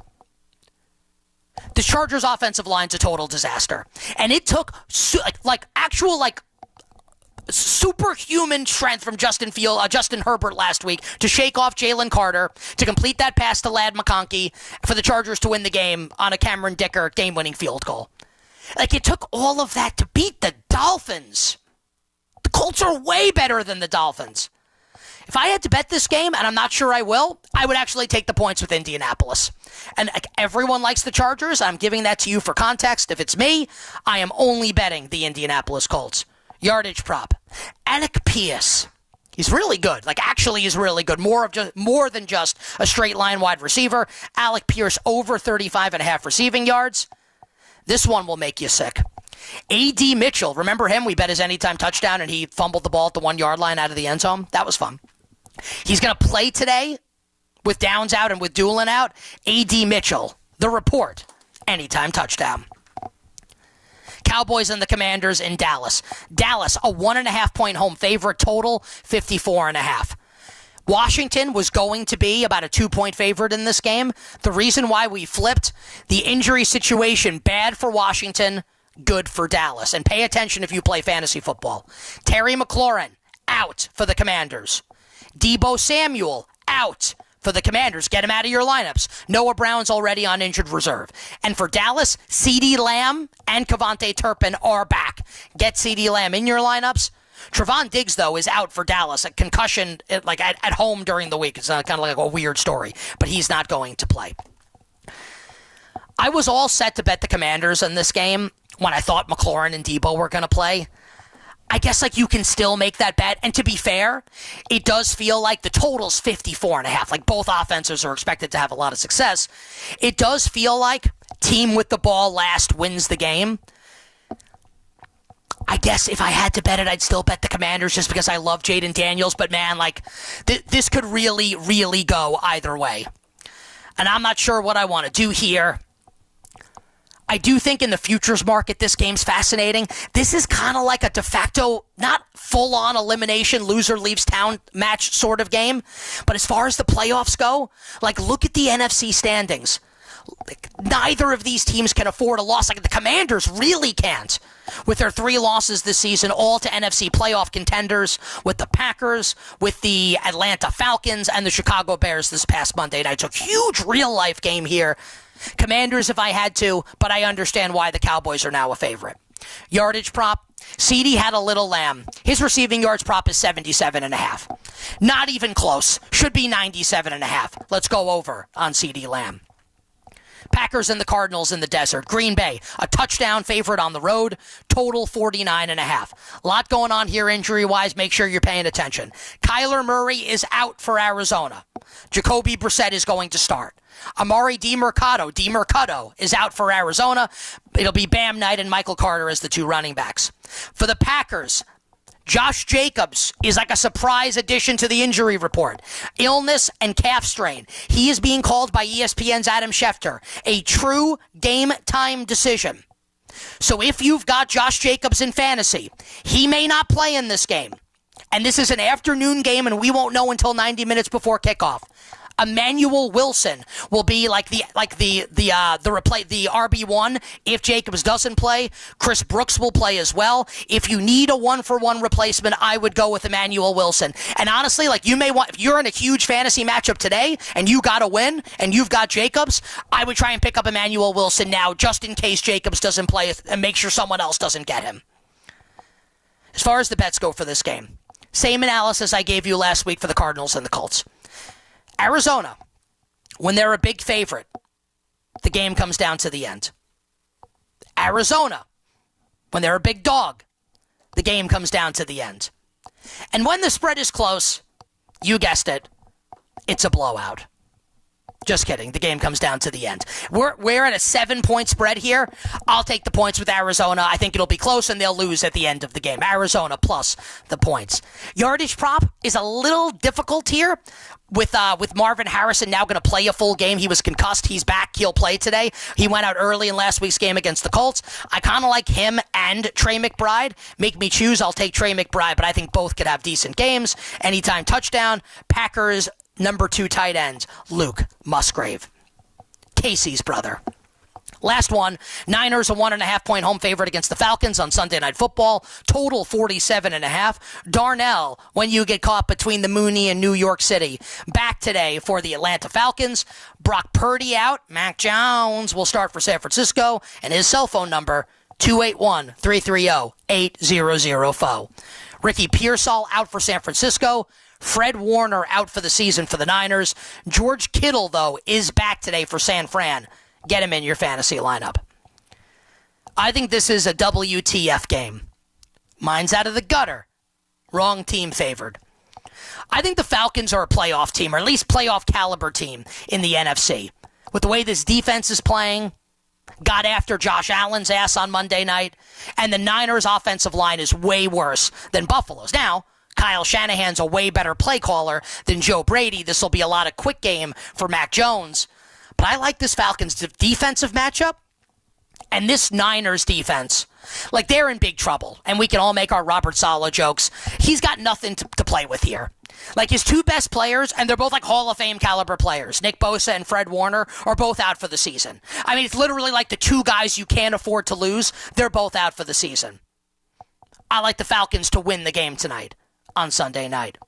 The Chargers' offensive line's a total disaster. And it took actual superhuman strength from Justin Herbert last week to shake off Jalen Carter, to complete that pass to Ladd McConkey for the Chargers to win the game on a Cameron Dicker game-winning field goal. It took all of that to beat the Dolphins. The Colts are way better than the Dolphins. If I had to bet this game, and I'm not sure I will, I would actually take the points with Indianapolis. And everyone likes the Chargers. I'm giving that to you for context. If it's me, I am only betting the Indianapolis Colts. Yardage prop. Alec Pierce. He's really good. Actually, he's really good. More than just a straight line wide receiver. Alec Pierce over 35.5 receiving yards. This one will make you sick. A.D. Mitchell. Remember him? We bet his anytime touchdown, and he fumbled the ball at the 1-yard line out of the end zone. That was fun. He's going to play today with Downs out and with Doolin out. A.D. Mitchell, the report, anytime touchdown. Cowboys and the Commanders in Dallas. Dallas, a 1.5-point home favorite, total 54.5. Washington was going to be about a 2-point favorite in this game. The reason why we flipped, the injury situation, bad for Washington, good for Dallas. And pay attention if you play fantasy football. Terry McLaurin, out for the Commanders. Deebo Samuel, out for the Commanders. Get him out of your lineups. Noah Brown's already on injured reserve. And for Dallas, CeeDee Lamb and Kevontae Turpin are back. Get CeeDee Lamb in your lineups. Trevon Diggs, though, is out for Dallas. A concussion at home during the week. It's kind of like a weird story, but he's not going to play. I was all set to bet the Commanders in this game when I thought McLaurin and Deebo were going to play. I guess you can still make that bet. And to be fair, it does feel like the total's 54.5. Like both offenses are expected to have a lot of success. It does feel like team with the ball last wins the game. I guess if I had to bet it, I'd still bet the Commanders just because I love Jaden Daniels. But man, this could really, really go either way. And I'm not sure what I want to do here. I do think in the futures market, this game's fascinating. This is kind of like a de facto, not full-on elimination, loser leaves town match sort of game. But as far as the playoffs go, look at the NFC standings. Neither of these teams can afford a loss. The Commanders really can't. With their 3 losses this season, all to NFC playoff contenders, with the Packers, with the Atlanta Falcons, and the Chicago Bears this past Monday night. So huge real-life game here. Commanders if I had to, but I understand why the Cowboys are now a favorite. Yardage prop, CeeDee had a little lamb. His receiving yards prop is 77.5. Not even close. Should be 97.5. Let's go over on CeeDee Lamb. Packers and the Cardinals in the desert. Green Bay, a touchdown favorite on the road. Total 49.5. A lot going on here injury-wise. Make sure you're paying attention. Kyler Murray is out for Arizona. Jacoby Brissett is going to start. Amari DiMercado is out for Arizona. It'll be Bam Knight and Michael Carter as the 2 running backs. For the Packers, Josh Jacobs is like a surprise addition to the injury report. Illness and calf strain. He is being called by ESPN's Adam Schefter a true game-time decision. So if you've got Josh Jacobs in fantasy, he may not play in this game. And this is an afternoon game, and we won't know until 90 minutes before kickoff. Emmanuel Wilson will be the RB1 if Jacobs doesn't play. Chris Brooks will play as well. If you need a 1-for-1 replacement, I would go with Emmanuel Wilson. And honestly, you may want, if you're in a huge fantasy matchup today and you got to win and you've got Jacobs, I would try and pick up Emmanuel Wilson now just in case Jacobs doesn't play and make sure someone else doesn't get him. As far as the bets go for this game, same analysis I gave you last week for the Cardinals and the Colts. Arizona, when they're a big favorite, the game comes down to the end. Arizona, when they're a big dog, the game comes down to the end. And when the spread is close, you guessed it, it's a blowout. Just kidding. The game comes down to the end. We're at a 7-point spread here. I'll take the points with Arizona. I think it'll be close, and they'll lose at the end of the game. Arizona plus the points. Yardage prop is a little difficult here with Marvin Harrison now going to play a full game. He was concussed. He's back. He'll play today. He went out early in last week's game against the Colts. I kind of like him and Trey McBride. Make me choose. I'll take Trey McBride, but I think both could have decent games. Anytime touchdown. Packers number 2 tight end, Luke Musgrave. Casey's brother. Last one, Niners a 1.5-point home favorite against the Falcons on Sunday Night Football. Total 47.5. Darnell, when you get caught between the Mooney and New York City. Back today for the Atlanta Falcons. Brock Purdy out. Mac Jones will start for San Francisco. And his cell phone number, 281-330-8004. Ricky Pearsall out for San Francisco. Fred Warner out for the season for the Niners. George Kittle, though, is back today for San Fran. Get him in your fantasy lineup. I think this is a WTF game. Mine's out of the gutter. Wrong team favored. I think the Falcons are a playoff team, or at least playoff caliber team in the NFC. With the way this defense is playing, got after Josh Allen's ass on Monday night, and the Niners' offensive line is way worse than Buffalo's. Now, Kyle Shanahan's a way better play caller than Joe Brady. This will be a lot of quick game for Mac Jones. But I like this Falcons defensive matchup. And this Niners defense, Like, they're in big trouble, and we can all make our Robert Saleh jokes. He's got nothing to play with here. Like, his two best players, and they're both like Hall of Fame caliber players, Nick Bosa and Fred Warner, are both out for the season. I mean, it's literally like the two guys you can't afford to lose. They're both out for the season. I like the Falcons to win the game tonight on Sunday night.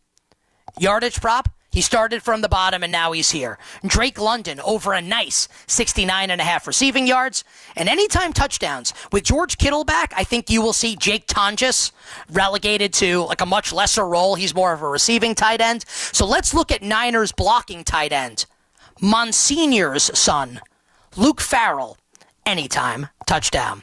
Yardage prop, he started from the bottom and now he's here. Drake London over a nice 69.5 receiving yards. And anytime touchdowns. With George Kittle back, I think you will see Jake Tonjes relegated to like a much lesser role. He's more of a receiving tight end. So let's look at Niners blocking tight end. Monsignor's son, Luke Farrell, anytime touchdown.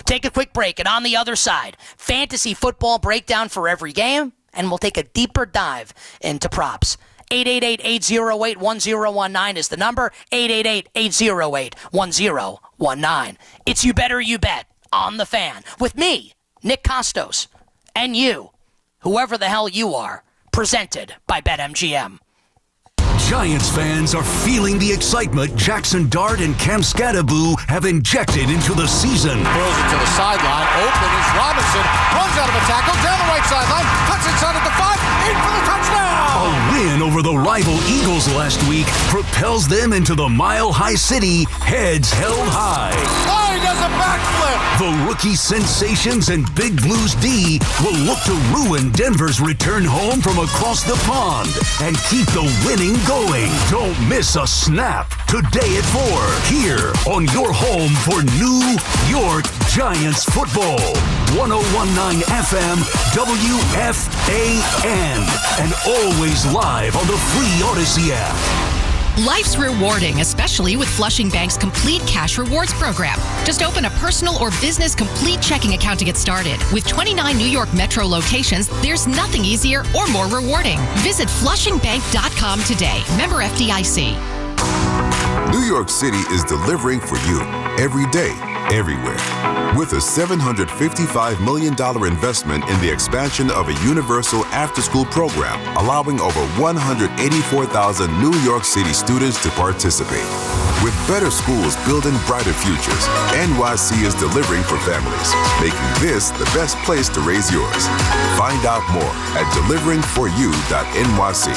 Take a quick break, and on the other side, fantasy football breakdown for every game, and we'll take a deeper dive into props. 888-808-1019 is the number, 888-808-1019. It's You Better You Bet on the Fan with me, Nick Kostos, and you, whoever the hell you are, presented by BetMGM. Giants fans are feeling the excitement Jackson Dart and Cam Scadaboo have injected into the season. Throws it to the sideline. Open is Robinson. Runs out of a tackle. Down the right sideline. Cuts inside at the 5. 8 for the touchdown. A win over the rival Eagles last week propels them into the Mile High City, heads held high. Oh, he does a backflip. The rookie sensations and Big Blues D will look to ruin Denver's return home from across the pond and keep the winning going. Don't miss a snap today at 4 here on your home for New York Giants football. 101.9 FM WFAN and always live on the free Odyssey app. Life's rewarding, especially with Flushing Bank's Complete Cash Rewards program. Just open a personal or business complete checking account to get started. With 29 New York Metro locations, there's nothing easier or more rewarding. Visit flushingbank.com today. Member FDIC. New York City is delivering for you every day, everywhere. With a $755 million investment in the expansion of a universal after-school program, allowing over 184,000 New York City students to participate. With better schools building brighter futures, NYC is delivering for families, making this the best place to raise yours. Find out more at deliveringforyou.nyc.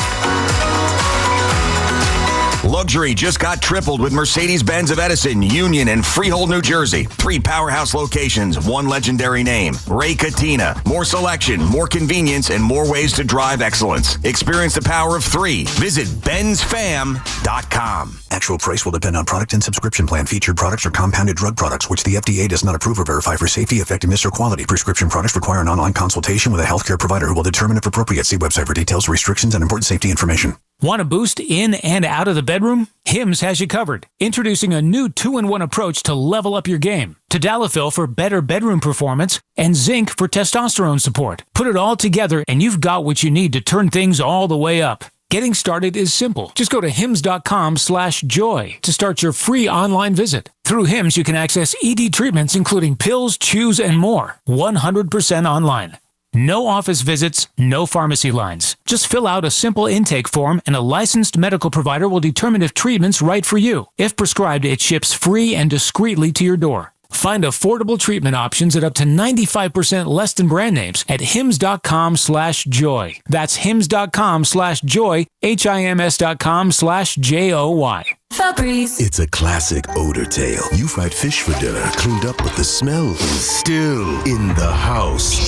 Luxury just got tripled with Mercedes-Benz of Edison, Union, and Freehold, New Jersey. 3 powerhouse locations, 1 legendary name. Ray Katina. More selection, more convenience, and more ways to drive excellence. Experience the power of 3. Visit benzfam.com. Actual price will depend on product and subscription plan. Featured products are compounded drug products, which the FDA does not approve or verify for safety, effectiveness, or quality. Prescription products require an online consultation with a healthcare provider who will determine if appropriate. See website for details, restrictions, and important safety information. Want a boost in and out of the bedroom? Hims has you covered. Introducing a new 2-in-1 approach to level up your game. Tadalafil for better bedroom performance and zinc for testosterone support. Put it all together and you've got what you need to turn things all the way up. Getting started is simple. Just go to hims.com/joy to start your free online visit. Through Hims, you can access ED treatments including pills, chews, and more. 100% online. No office visits, no pharmacy lines. Just fill out a simple intake form and a licensed medical provider will determine if treatment's right for you. If prescribed, it ships free and discreetly to your door. Find affordable treatment options at up to 95% less than brand names at hims.com/joy. That's hims.com/joy, HIMS.com/JOY. Febreze. It's a classic odor tale. You fried fish for dinner, cleaned up, but the smell is still in the house.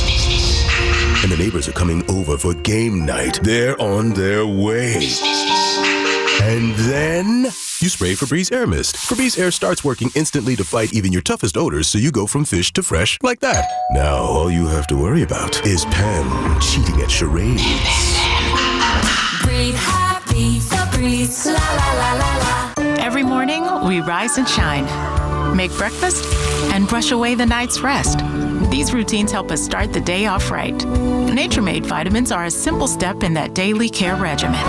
And the neighbors are coming over for game night. They're on their way. And then you spray Febreze Air Mist. Febreze Air starts working instantly to fight even your toughest odors, so you go from fish to fresh like that. Now all you have to worry about is Pam cheating at charades. Breathe happy, Febreze. La la la la la. Every morning, we rise and shine, make breakfast, and brush away the night's rest. These routines help us start the day off right. Nature-Made vitamins are a simple step in that daily care regimen.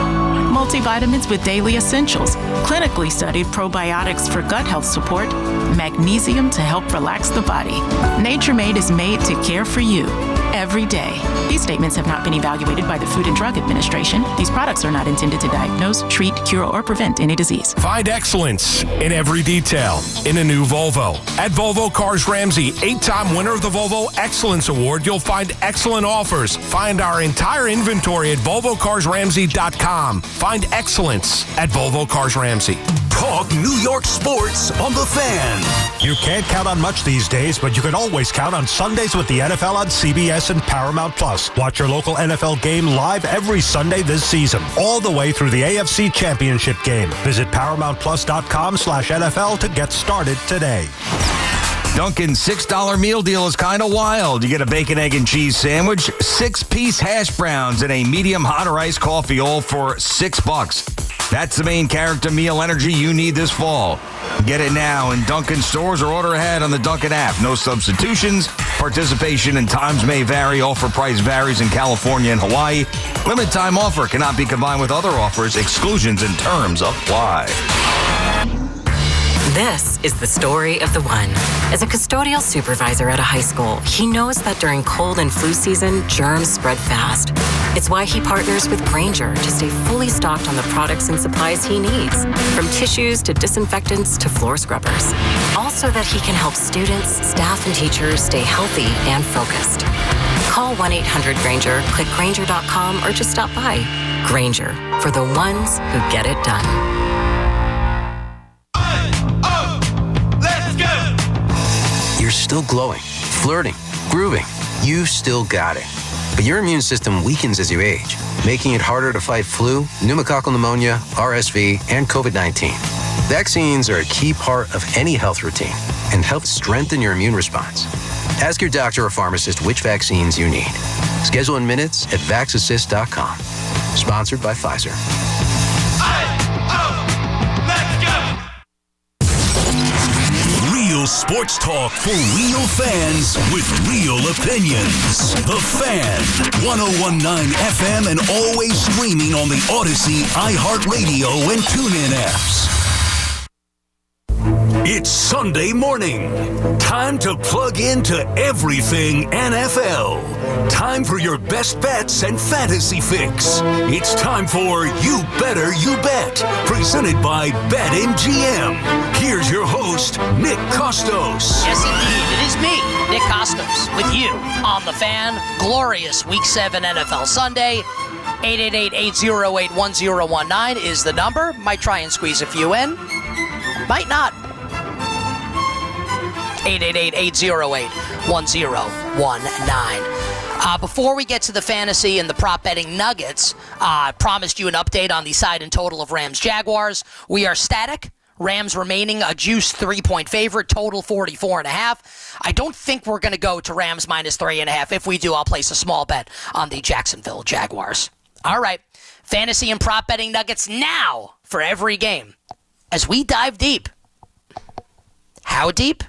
Multivitamins with daily essentials, clinically studied probiotics for gut health support, magnesium to help relax the body. Nature-Made is made to care for you. every day. These statements have not been evaluated by the Food and Drug Administration. These products are not intended to diagnose, treat, cure, or prevent any disease. Find excellence in every detail in a new Volvo. At Volvo Cars Ramsey, 8-time winner of the Volvo Excellence Award, you'll find excellent offers. Find our entire inventory at VolvoCarsRamsey.com. Find excellence at Volvo Cars Ramsey. Talk New York sports on the Fan. You can't count on much these days, but you can always count on Sundays with the NFL on CBS and Paramount Plus. Watch your local NFL game live every Sunday this season, all the way through the AFC Championship game. Visit ParamountPlus.com/NFL to get started today. Dunkin's $6 meal deal is kind of wild. You get a bacon, egg, and cheese sandwich, 6-piece hash browns, and a medium hot or iced coffee, all for $6. That's the main character meal energy you need this fall. Get it now in Dunkin' stores or order ahead on the Dunkin' app. No substitutions. Participation and times may vary. Offer price varies in California and Hawaii. Limited time offer cannot be combined with other offers. Exclusions and terms apply. This is the story of the one. As a custodial supervisor at a high school, he knows that during cold and flu season, germs spread fast. It's why he partners with Grainger to stay fully stocked on the products and supplies he needs, from tissues to disinfectants to floor scrubbers. All so that he can help students, staff, and teachers stay healthy and focused. Call 1-800-GRAINGER, click Grainger.com, or just stop by. Grainger, for the ones who get it done. You're still glowing, flirting, grooving. You still got it. But your immune system weakens as you age, making it harder to fight flu, pneumococcal pneumonia, RSV, and COVID-19. Vaccines are a key part of any health routine and help strengthen your immune response. Ask your doctor or pharmacist which vaccines you need. Schedule in minutes at VaxAssist.com. Sponsored by Pfizer. Real sports talk for real fans with real opinions. The Fan, 101.9 FM, and always streaming on the Odyssey, iHeartRadio, and TuneIn apps. It's Sunday morning. Time to plug into everything NFL. Time for your best bets and fantasy fix. It's time for You Better You Bet, presented by BetMGM. Here's your host, Nick Kostos. Yes, indeed. It is me, Nick Kostos, with you on the Fan. Glorious Week 7 NFL Sunday. 888-808-1019 is the number. Might try and squeeze a few in. Might not. 888-808-1019. Before we get to the fantasy and the prop betting nuggets, I promised you an update on the side and total of Rams-Jaguars. We are static. Rams remaining a juiced 3-point favorite, total 44.5. I don't think we're going to go to Rams minus 3.5. If we do, I'll place a small bet on the Jacksonville Jaguars. All right, fantasy and prop betting nuggets now for every game as we dive deep. How deep?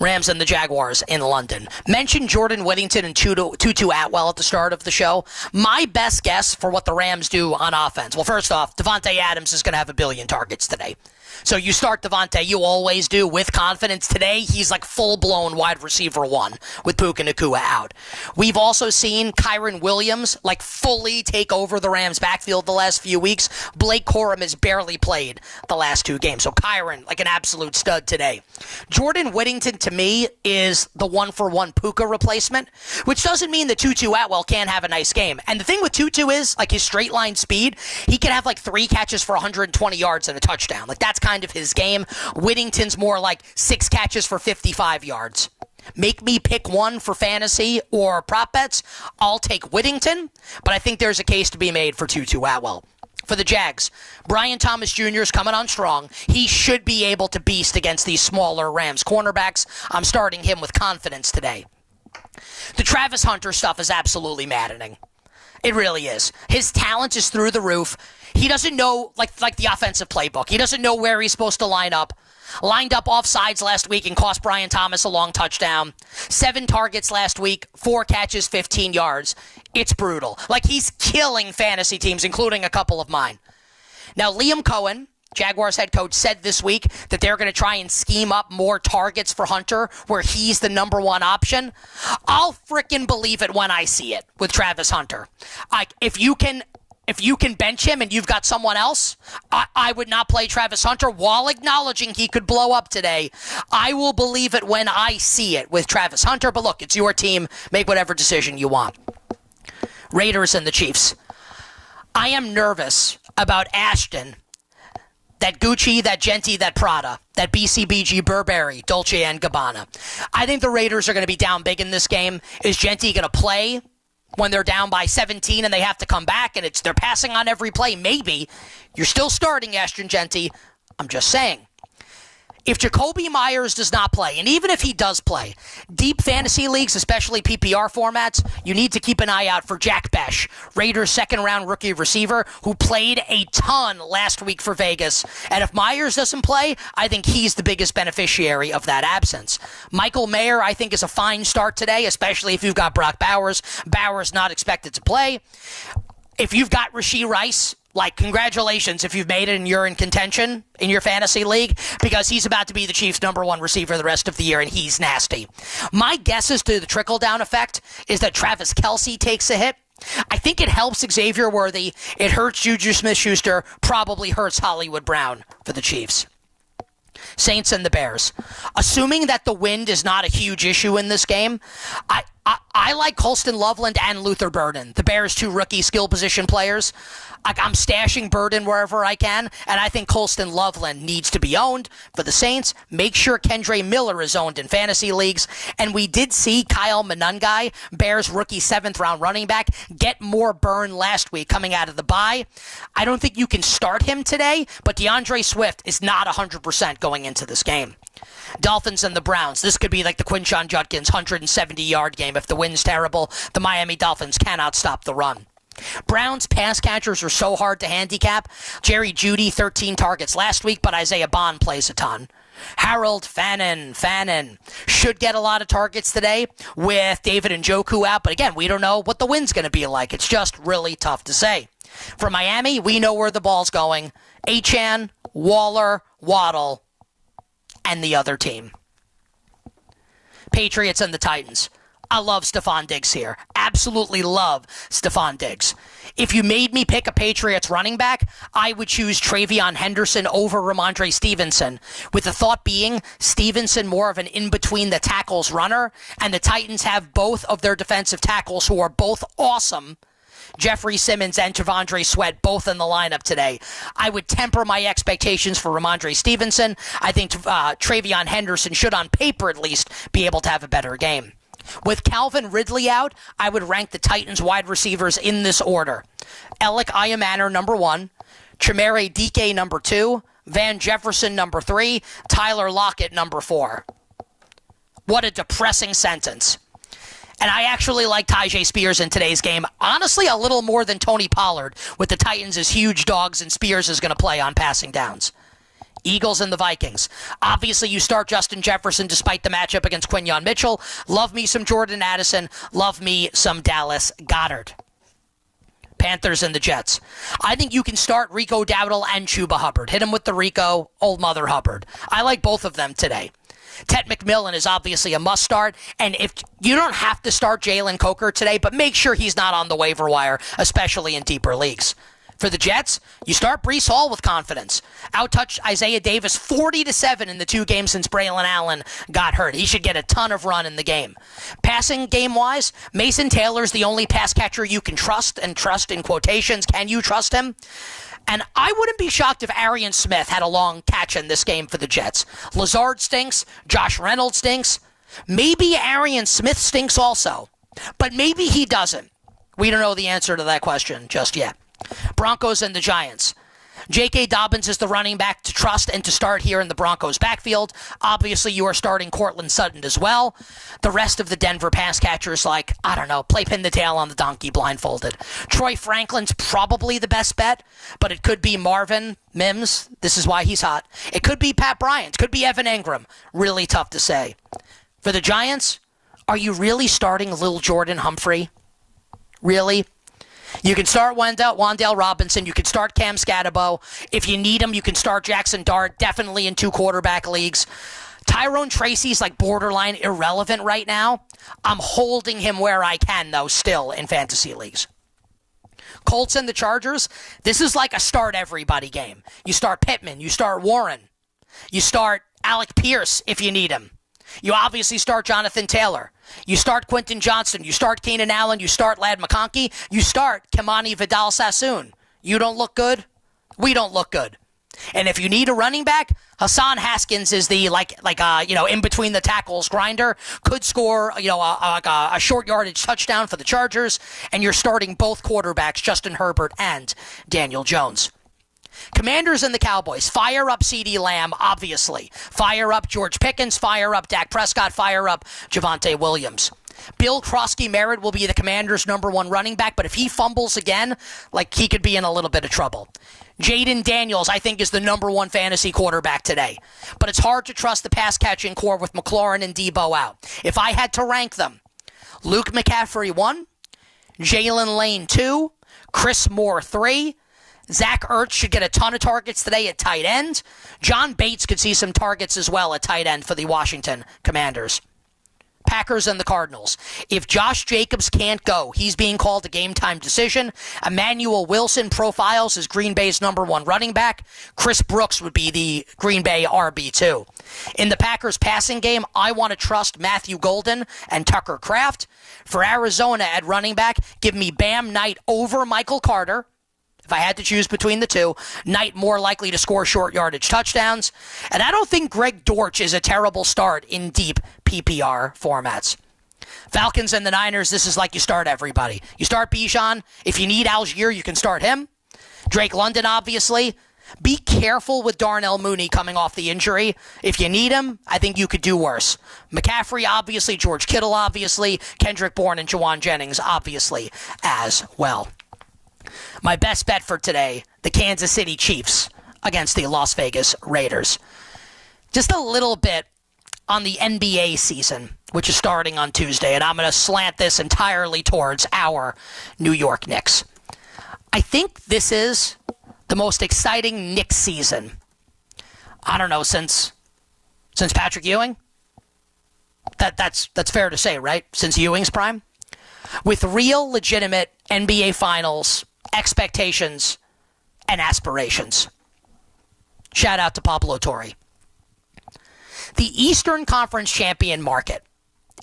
Rams and the Jaguars in London. Mentioned Jordan Whittington and Tutu Atwell at the start of the show. My best guess for what the Rams do on offense. Well, first off, Devontae Adams is going to have 1 billion targets today. So you start Devontae, you always do, with confidence. Today, he's like full-blown wide receiver 1 with Puka Nacua out. We've also seen Kyron Williams like fully take over the Rams backfield the last few weeks. Blake Corum has barely played the last 2 games. So Kyron, like an absolute stud today. Jordan Whittington, to me, is the 1-for-1 Puka replacement, which doesn't mean that Tutu Atwell can't have a nice game. And the thing with Tutu is, like, his straight line speed, he can have like 3 catches for 120 yards and a touchdown. Like, that's kind of his game. Whittington's more like 6 catches for 55 yards. Make me pick one for fantasy or prop bets, I'll take Whittington, but I think there's a case to be made for Tutu Atwell. For the Jags, Brian Thomas Jr. is coming on strong. He should be able to beast against these smaller Rams cornerbacks. I'm starting him with confidence today. The Travis Hunter stuff is absolutely maddening. It really is. His talent is through the roof. He doesn't know, like the offensive playbook. He doesn't know where he's supposed to line up. Lined up off sides last week and cost Brian Thomas a long touchdown. 7 targets last week, 4 catches, 15 yards. It's brutal. Like, he's killing fantasy teams, including a couple of mine. Now, Liam Cohen Jaguars head coach, said this week that they're going to try and scheme up more targets for Hunter where he's the number one option. I'll frickin' believe it when I see it with Travis Hunter. If you can bench him and you've got someone else, I would not play Travis Hunter while acknowledging he could blow up today. I will believe it when I see it with Travis Hunter. But look, it's your team. Make whatever decision you want. Raiders and the Chiefs. I am nervous about Ashton. That Gucci, that Genti, that Prada, that BCBG Burberry, Dolce & Gabbana. I think the Raiders are going to be down big in this game. Is Genti going to play when they're down by 17 and they have to come back and they're passing on every play? Maybe. You're still starting Ashton Genti. I'm just saying. If Jacoby Myers does not play, and even if he does play, deep fantasy leagues, especially PPR formats, you need to keep an eye out for Jack Besh, Raiders' second-round rookie receiver, who played a ton last week for Vegas. And if Myers doesn't play, I think he's the biggest beneficiary of that absence. Michael Mayer, I think, is a fine start today, especially if you've got Brock Bowers. Bowers not expected to play. If you've got Rashee Rice, congratulations if you've made it and you're in contention in your fantasy league, because he's about to be the Chiefs' number one receiver the rest of the year, and he's nasty. My guess as to the trickle-down effect is that Travis Kelce takes a hit. I think it helps Xavier Worthy. It hurts Juju Smith-Schuster, probably hurts Hollywood Brown for the Chiefs. Saints and the Bears. Assuming that the wind is not a huge issue in this game, I like Colston Loveland and Luther Burden, the Bears' two rookie skill position players. I'm stashing Burden wherever I can, and I think Colston Loveland needs to be owned. For the Saints, make sure Kendre Miller is owned in fantasy leagues. And we did see Kyle Monangai, Bears' rookie 7th-round running back, get more burn last week coming out of the bye. I don't think you can start him today, but DeAndre Swift is not 100% going into this game. Dolphins and the Browns. This could be like the Quinshon Judkins 170-yard game. If the wind's terrible, the Miami Dolphins cannot stop the run. Browns pass catchers are so hard to handicap. Jerry Jeudy, 13 targets last week, but Isaiah Bond plays a ton. Harold Fannin should get a lot of targets today with David Njoku out, but again, we don't know what the wind's going to be like. It's just really tough to say. For Miami, we know where the ball's going. Achane, Waller, Waddle, and the other team. Patriots and the Titans. I love Stephon Diggs here. Absolutely love Stephon Diggs. If you made me pick a Patriots running back, I would choose Travion Henderson over Ramondre Stevenson, with the thought being Stevenson more of an in-between-the-tackles runner, and the Titans have both of their defensive tackles who are both awesome. Jeffrey Simmons and T'Vondre Sweat both in the lineup today. I would temper my expectations for Ramondre Stevenson. I think Travion Henderson should, on paper at least, be able to have a better game. With Calvin Ridley out, I would rank the Titans wide receivers in this order. Alec Ayamaner, number 1. Chimere Dike, number 2. Van Jefferson, number 3. Tyler Lockett, number 4. What a depressing sentence. And I actually like Tyjae Spears in today's game. Honestly, a little more than Tony Pollard, with the Titans as huge dogs and Spears is going to play on passing downs. Eagles and the Vikings. Obviously, you start Justin Jefferson despite the matchup against Quinyon Mitchell. Love me some Jordan Addison. Love me some Dallas Goedert. Panthers and the Jets. I think you can start Rico Dowdle and Chuba Hubbard. Hit him with the Rico, old mother Hubbard. I like both of them today. Ted McMillan is obviously a must start, and if you don't have to start Jalen Coker today, but make sure he's not on the waiver wire, especially in deeper leagues. For the Jets, you start Breece Hall with confidence. Outtouched Isaiah Davis 40-7 in the 2 games since Braylon Allen got hurt. He should get a ton of run in the game. Passing game-wise, Mason Taylor's the only pass catcher you can trust, and trust in quotations. Can you trust him? And I wouldn't be shocked if Arian Smith had a long catch in this game for the Jets. Lazard stinks. Josh Reynolds stinks. Maybe Arian Smith stinks also. But maybe he doesn't. We don't know the answer to that question just yet. Broncos and the Giants. J.K. Dobbins is the running back to trust and to start here in the Broncos backfield. Obviously, you are starting Cortland Sutton as well. The rest of the Denver pass catchers, play pin the tail on the donkey blindfolded. Troy Franklin's probably the best bet, but it could be Marvin Mims. This is why he's hot. It could be Pat Bryant. Could be Evan Engram. Really tough to say. For the Giants, are you really starting Lil Jordan Humphrey? Really? You can start Wan'Dale Robinson. You can start Cam Scatterbo. If you need him, you can start Jackson Dart, definitely in 2 quarterback leagues. Tyrone Tracy's like borderline irrelevant right now. I'm holding him where I can, though, still in fantasy leagues. Colts and the Chargers, this is like a start everybody game. You start Pittman. You start Warren. You start Alec Pierce if you need him. You obviously start Jonathan Taylor. You start Quentin Johnston. You start Keenan Allen. You start Ladd McConkey. You start Kamani Vidal-Sassoon. You don't look good? We don't look good. And if you need a running back, Hassan Haskins is the in between the tackles grinder. Could score a short yardage touchdown for the Chargers. And you're starting both quarterbacks, Justin Herbert and Daniel Jones. Commanders and the Cowboys, fire up CeeDee Lamb, obviously. Fire up George Pickens, fire up Dak Prescott, fire up Javonte Williams. Bill Krosky-Merritt will be the Commanders' number 1 running back, but if he fumbles again, he could be in a little bit of trouble. Jaden Daniels, I think, is the number 1 fantasy quarterback today. But it's hard to trust the pass-catching core with McLaurin and Debo out. If I had to rank them, Luke McCaffrey 1, Jalen Lane 2, Chris Moore 3, Zach Ertz should get a ton of targets today at tight end. John Bates could see some targets as well at tight end for the Washington Commanders. Packers and the Cardinals. If Josh Jacobs can't go, he's being called a game-time decision. Emmanuel Wilson profiles as Green Bay's number 1 running back. Chris Brooks would be the Green Bay RB2. In the Packers passing game, I want to trust Matthew Golden and Tucker Kraft. For Arizona at running back, give me Bam Knight over Michael Carter. If I had to choose between the two, Knight more likely to score short yardage touchdowns. And I don't think Greg Dortch is a terrible start in deep PPR formats. Falcons and the Niners, this is like you start everybody. You start Bijan. If you need Algier, you can start him. Drake London, obviously. Be careful with Darnell Mooney coming off the injury. If you need him, I think you could do worse. McCaffrey, obviously. George Kittle, obviously. Kendrick Bourne and Jawan Jennings, obviously, as well. My best bet for today, the Kansas City Chiefs against the Las Vegas Raiders. Just a little bit on the NBA season, which is starting on Tuesday, and I'm going to slant this entirely towards our New York Knicks. I think this is the most exciting Knicks season, I don't know, since Patrick Ewing? That's fair to say, right? Since Ewing's prime? With real, legitimate NBA Finals expectations and aspirations. Shout out to Pablo Torre. The Eastern Conference champion market,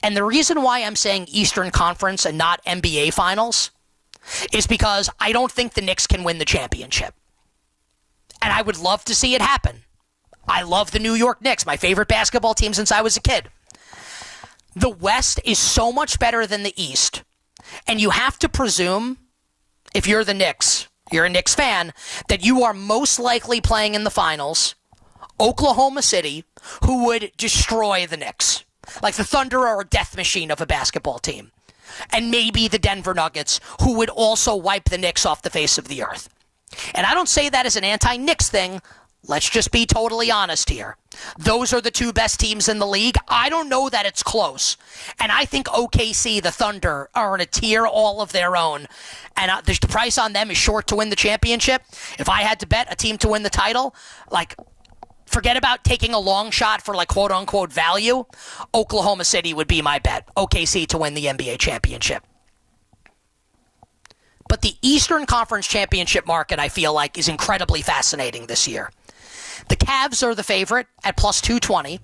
and the reason why I'm saying Eastern Conference and not NBA Finals is because I don't think the Knicks can win the championship. And I would love to see it happen. I love the New York Knicks, my favorite basketball team since I was a kid. The West is so much better than the East, and you have to presume, if you're the Knicks, you're a Knicks fan, that you are most likely playing in the finals Oklahoma City, who would destroy the Knicks. Like the Thunder are a death machine of a basketball team. And maybe the Denver Nuggets, who would also wipe the Knicks off the face of the earth. And I don't say that as an anti-Knicks thing. Let's just be totally honest here. Those are the 2 best teams in the league. I don't know that it's close. And I think OKC, the Thunder, are in a tier all of their own. And the price on them is short to win the championship. If I had to bet a team to win the title, forget about taking a long shot for quote-unquote value. Oklahoma City would be my bet. OKC to win the NBA championship. But the Eastern Conference championship market, I feel like, is incredibly fascinating this year. The Cavs are the favorite at plus 220.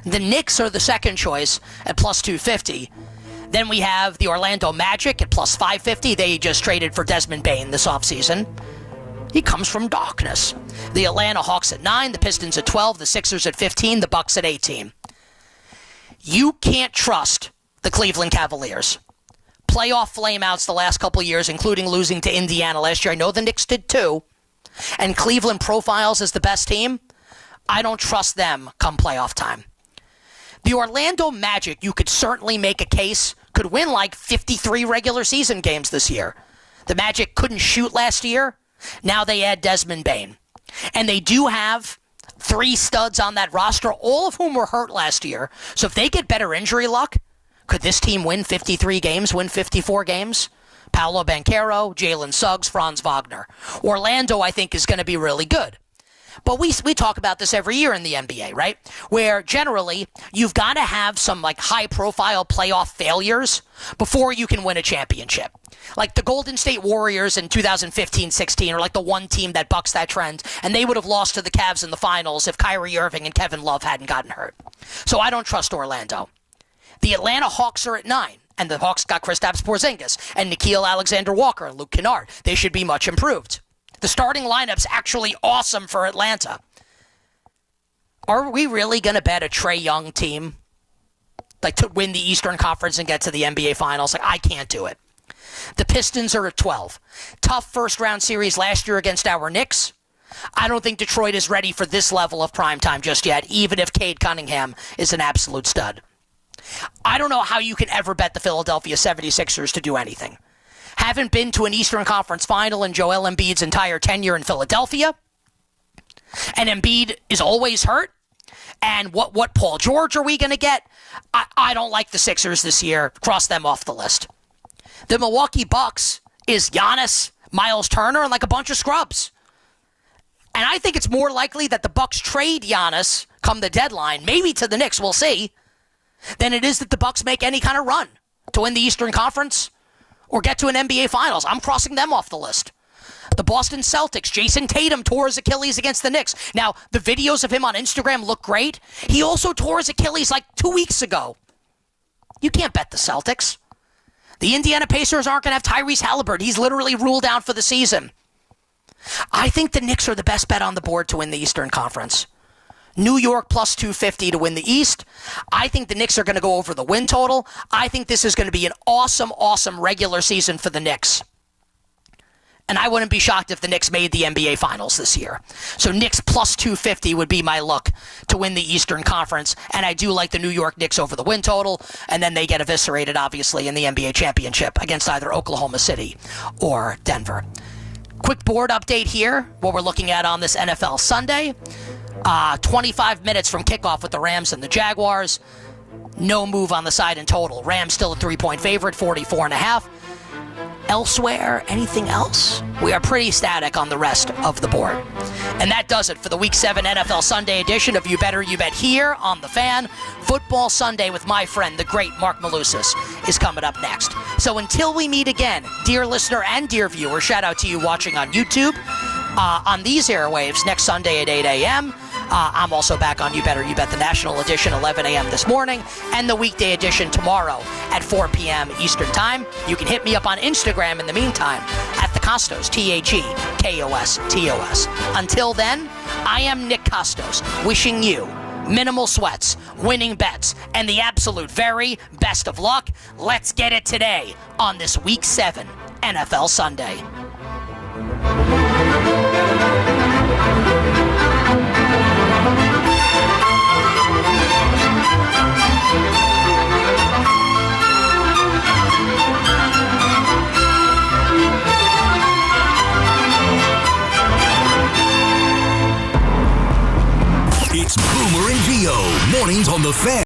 The Knicks are the second choice at plus 250. Then we have the Orlando Magic at plus 550. They just traded for Desmond Bane this offseason. He comes from darkness. The Atlanta Hawks at 9, the Pistons at 12, the Sixers at 15, the Bucks at 18. You can't trust the Cleveland Cavaliers. Playoff flameouts the last couple of years, including losing to Indiana last year. I know the Knicks did too. And Cleveland profiles as the best team. I don't trust them come playoff time. The Orlando Magic, you could certainly make a case, could win 53 regular season games this year. The Magic couldn't shoot last year. Now they add Desmond Bane. And they do have 3 studs on that roster, all of whom were hurt last year. So if they get better injury luck, could this team win 53 games, win 54 games? Paolo Banchero, Jalen Suggs, Franz Wagner. Orlando, I think, is going to be really good. But we talk about this every year in the NBA, right? Where generally you've got to have some like high-profile playoff failures before you can win a championship. Like the Golden State Warriors in 2015-16 are like the one team that bucks that trend, and they would have lost to the Cavs in the finals if Kyrie Irving and Kevin Love hadn't gotten hurt. So I don't trust Orlando. The Atlanta Hawks are at 9, and the Hawks got Kristaps Porzingis and Nickeil Alexander-Walker and Luke Kennard. They should be much improved. The starting lineup's actually awesome for Atlanta. Are we really going to bet a Trae Young team like to win the Eastern Conference and get to the NBA Finals? Like, I can't do it. The Pistons are at 12. Tough first-round series last year against our Knicks. I don't think Detroit is ready for this level of primetime just yet, even if Cade Cunningham is an absolute stud. I don't know how you can ever bet the Philadelphia 76ers to do anything. Haven't been to an Eastern Conference final in Joel Embiid's entire tenure in Philadelphia. And Embiid is always hurt. And what Paul George are we going to get? I don't like the Sixers this year. Cross them off the list. The Milwaukee Bucks is Giannis, Miles Turner, and like a bunch of scrubs. And I think it's more likely that the Bucks trade Giannis come the deadline, maybe to the Knicks, we'll see, than it is that the Bucks make any kind of run to win the Eastern Conference or get to an NBA Finals. I'm crossing them off the list. The Boston Celtics, Jason Tatum tore his Achilles against the Knicks. Now, the videos of him on Instagram look great. He also tore his Achilles like 2 weeks ago. You can't bet the Celtics. The Indiana Pacers aren't going to have Tyrese Halliburton. He's literally ruled out for the season. I think the Knicks are the best bet on the board to win the Eastern Conference. New York plus 250 to win the East. I think the Knicks are going to go over the win total. I think this is going to be an awesome, awesome regular season for the Knicks. And I wouldn't be shocked if the Knicks made the NBA Finals this year. So Knicks plus 250 would be my look to win the Eastern Conference. And I do like the New York Knicks over the win total. And then they get eviscerated, obviously, in the NBA Championship against either Oklahoma City or Denver. Quick board update here, what we're looking at on this NFL Sunday. 25 minutes from kickoff with the Rams and the Jaguars. No move on the side in total. Rams still a 3-point favorite, 44.5. Elsewhere, anything else? We are pretty static on the rest of the board. And that does it for the Week 7 NFL Sunday edition of You Better You Bet here on The Fan. Football Sunday with my friend, the great Mark Malusis, is coming up next. So until we meet again, dear listener and dear viewer, shout out to you watching on YouTube, on these airwaves next Sunday at 8 a.m., I'm also back on You Better You Bet, the National Edition, 11 a.m. this morning, and the weekday edition tomorrow at 4 p.m. Eastern Time. You can hit me up on Instagram in the meantime at the Kostos, TheKostos. Until then, I am Nick Kostos, wishing you minimal sweats, winning bets, and the absolute very best of luck. Let's get it today on this Week 7 NFL Sunday.